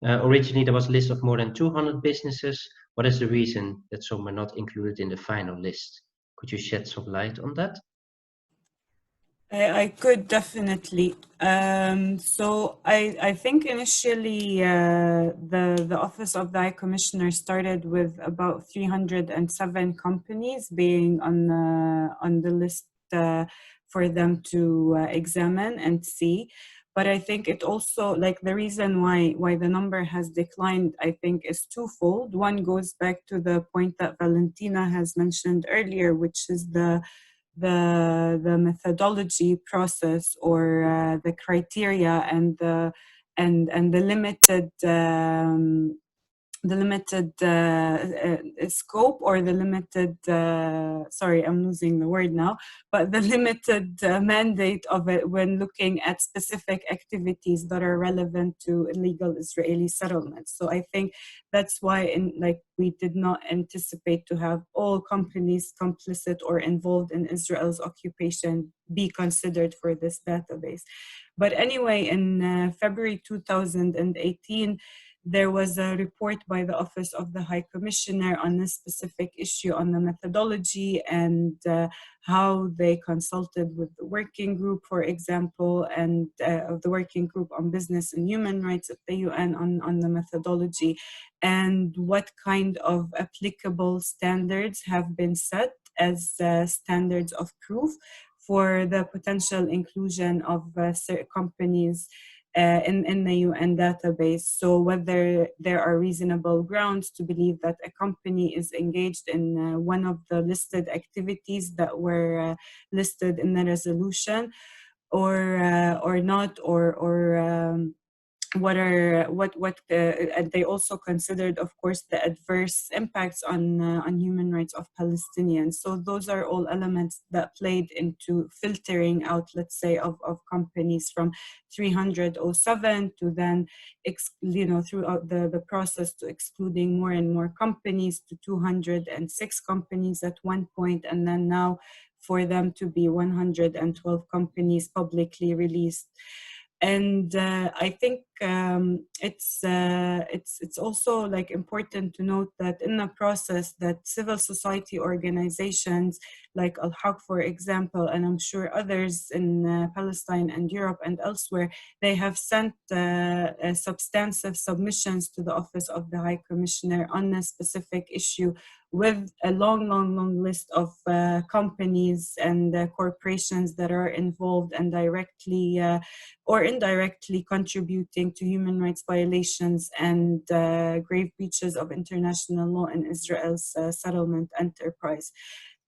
Originally, there was a list of more than 200 businesses. What is the reason that some were not included in the final list? Could you shed some light on that? I could definitely. So I think initially the Office of the High Commissioner started with about 307 companies being on the list for them to examine and see. But I think it also, like, the reason why the number has declined, I think, is twofold. One goes back to the point that Valentina has mentioned earlier, which is the methodology process, or the criteria and the limited scope, or the limited sorry, I'm losing the word now, but the limited mandate of it when looking at specific activities that are relevant to illegal Israeli settlements. So I think that's why we did not anticipate to have all companies complicit or involved in Israel's occupation be considered for this database. But anyway, in February 2018, there was a report by the Office of the High Commissioner on this specific issue, on the methodology and how they consulted with the working group, for example, and of the working group on business and human rights at the UN on the methodology, and what kind of applicable standards have been set as standards of proof for the potential inclusion of certain companies in the UN database. So whether there are reasonable grounds to believe that a company is engaged in one of the listed activities that were listed in the resolution, or not, or and they also considered, of course, the adverse impacts on human rights of Palestinians. So those are all elements that played into filtering out, let's say, of companies from 307 to then, throughout the process, to excluding more and more companies, to 206 companies at one point, and then now for them to be 112 companies publicly released. And I think it's also important to note that in the process that civil society organizations like Al-Haq, for example, and I'm sure others in Palestine and Europe and elsewhere, they have sent substantive submissions to the Office of the High Commissioner on a specific issue, with a long list of companies and corporations that are involved and directly or indirectly contributing to human rights violations and grave breaches of international law in Israel's settlement enterprise.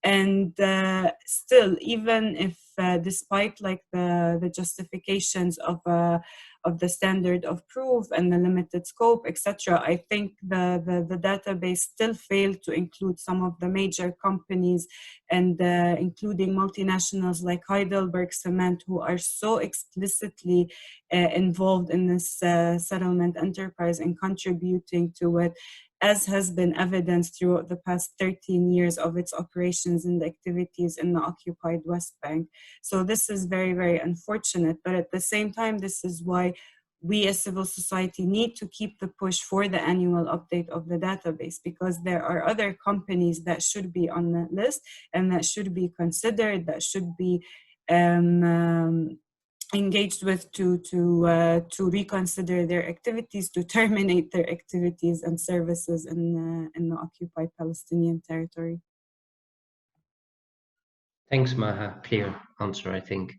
And still, even if despite the justifications of the standard of proof and the limited scope, etc., I think the database still failed to include some of the major companies, and including multinationals like Heidelberg Cement, who are so explicitly involved in this settlement enterprise and contributing to it, as has been evidenced throughout the past 13 years of its operations and activities in the occupied West Bank. So this is very, very unfortunate. But at the same time, this is why we as civil society need to keep the push for the annual update of the database, because there are other companies that should be on the list and that should be considered, that should be engaged with to reconsider their activities, to terminate their activities and services in the occupied Palestinian territory. Thanks, Maha. Clear answer, I think.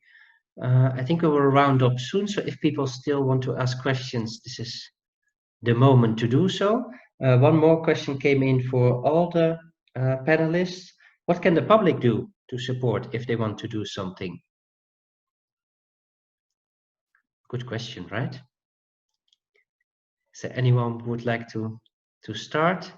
I think we will round up soon, so if people still want to ask questions, this is the moment to do so. One more question came in for all the panelists. What can the public do to support if they want to do something? Good question, right? Is there anyone who would like to start?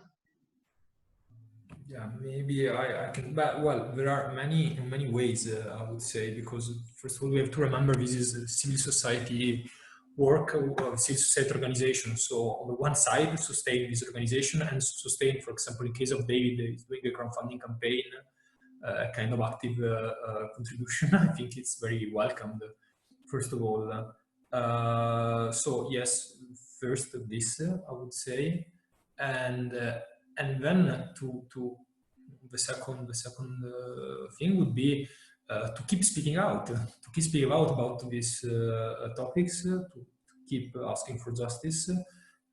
Yeah, maybe I can, but well, there are in many ways, I would say, because first of all, we have to remember this is a civil society work, civil society organization. So on the one side, sustain this organization and sustain, for example, in case of David, is doing a crowdfunding campaign, a kind of active contribution. I think it's very welcomed, first of all. So yes, first this, I would say, and then to the second thing would be to keep speaking out, about these topics, to keep asking for justice,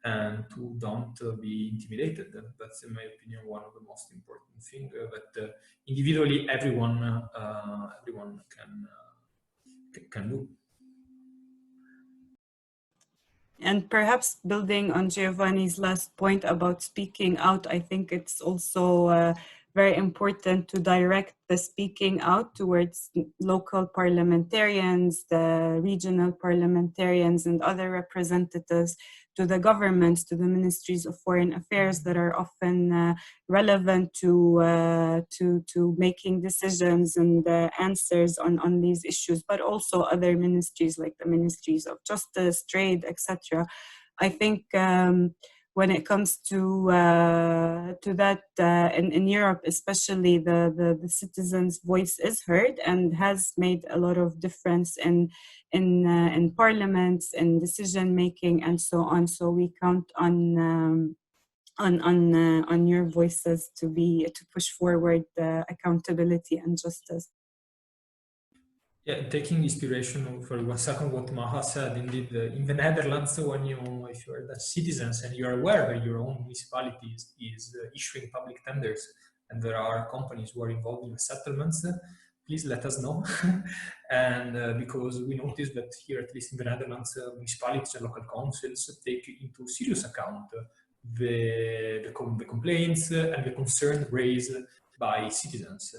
and to don't be intimidated. That's, in my opinion, one of the most important things. But individually, everyone can do. And perhaps building on Giovanni's last point about speaking out, I think it's also very important to direct the speaking out towards local parliamentarians, the regional parliamentarians, and other representatives, to the governments, to the ministries of foreign affairs that are often relevant to making decisions and answers on these issues, but also other ministries like the ministries of justice, trade, etc. I think when it comes to that in Europe, especially, the citizens' voice is heard and has made a lot of difference in parliaments, in decision making, and so on. So we count on your voices to push forward accountability and justice. Yeah, taking inspiration for 1 second what Maha said, indeed, in the Netherlands, if you are Dutch citizens and you are aware that your own municipality is issuing public tenders and there are companies who are involved in the settlements, please let us know. And because we noticed that here, at least in the Netherlands, municipalities and local councils take into serious account the complaints and the concern raised by citizens.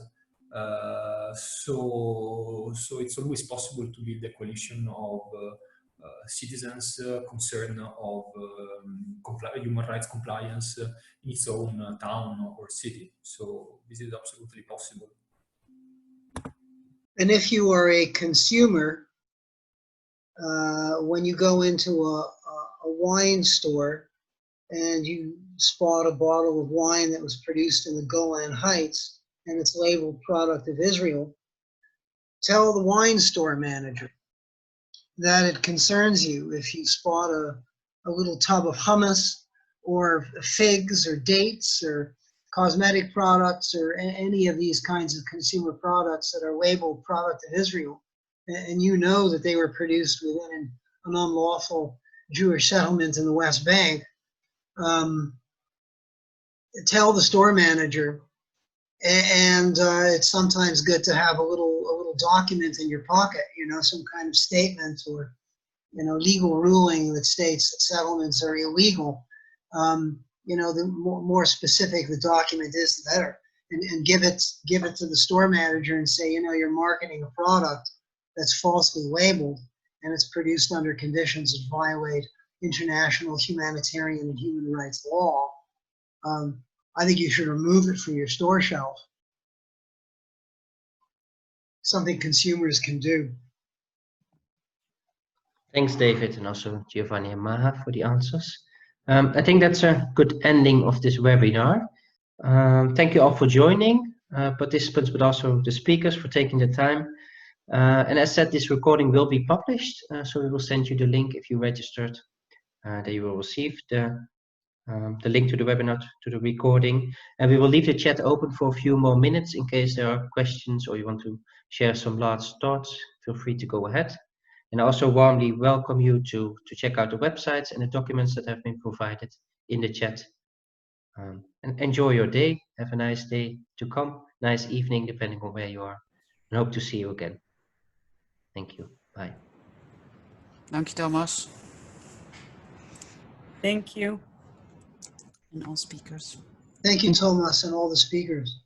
So it's always possible to build a coalition of citizens concerned of human rights compliance in its own town or city. So this is absolutely possible. And if you are a consumer, when you go into a wine store and you spot a bottle of wine that was produced in the Golan Heights, and it's labeled product of Israel, tell the wine store manager that it concerns you if you spot a little tub of hummus or figs or dates or cosmetic products or any of these kinds of consumer products that are labeled product of Israel, and you know that they were produced within an unlawful Jewish settlement in the West Bank, tell the store manager. And it's sometimes good to have a little document in your pocket, some kind of statement or, legal ruling that states that settlements are illegal. The more specific the document is, the better. And give it to the store manager and say, you're marketing a product that's falsely labeled and it's produced under conditions that violate international humanitarian and human rights law. I think you should remove it from your store shelf. Something consumers can do. Thanks, David, and also Giovanni and Maha for the answers. I think that's a good ending of this webinar. Thank you all for joining, participants, but also the speakers for taking the time. And as said, this recording will be published, so we will send you the link if you registered. That you will receive the link to the webinar, to the recording, and we will leave the chat open for a few more minutes in case there are questions or you want to share some last thoughts. Feel free to go ahead. And I also warmly welcome you to check out the websites and the documents that have been provided in the chat. And enjoy your day. Have a nice day to come, nice evening, depending on where you are, and hope to see you again. Thank you. Bye. Dank je, Thomas. Thank you. And all speakers. Thank you, Thomas, and all the speakers.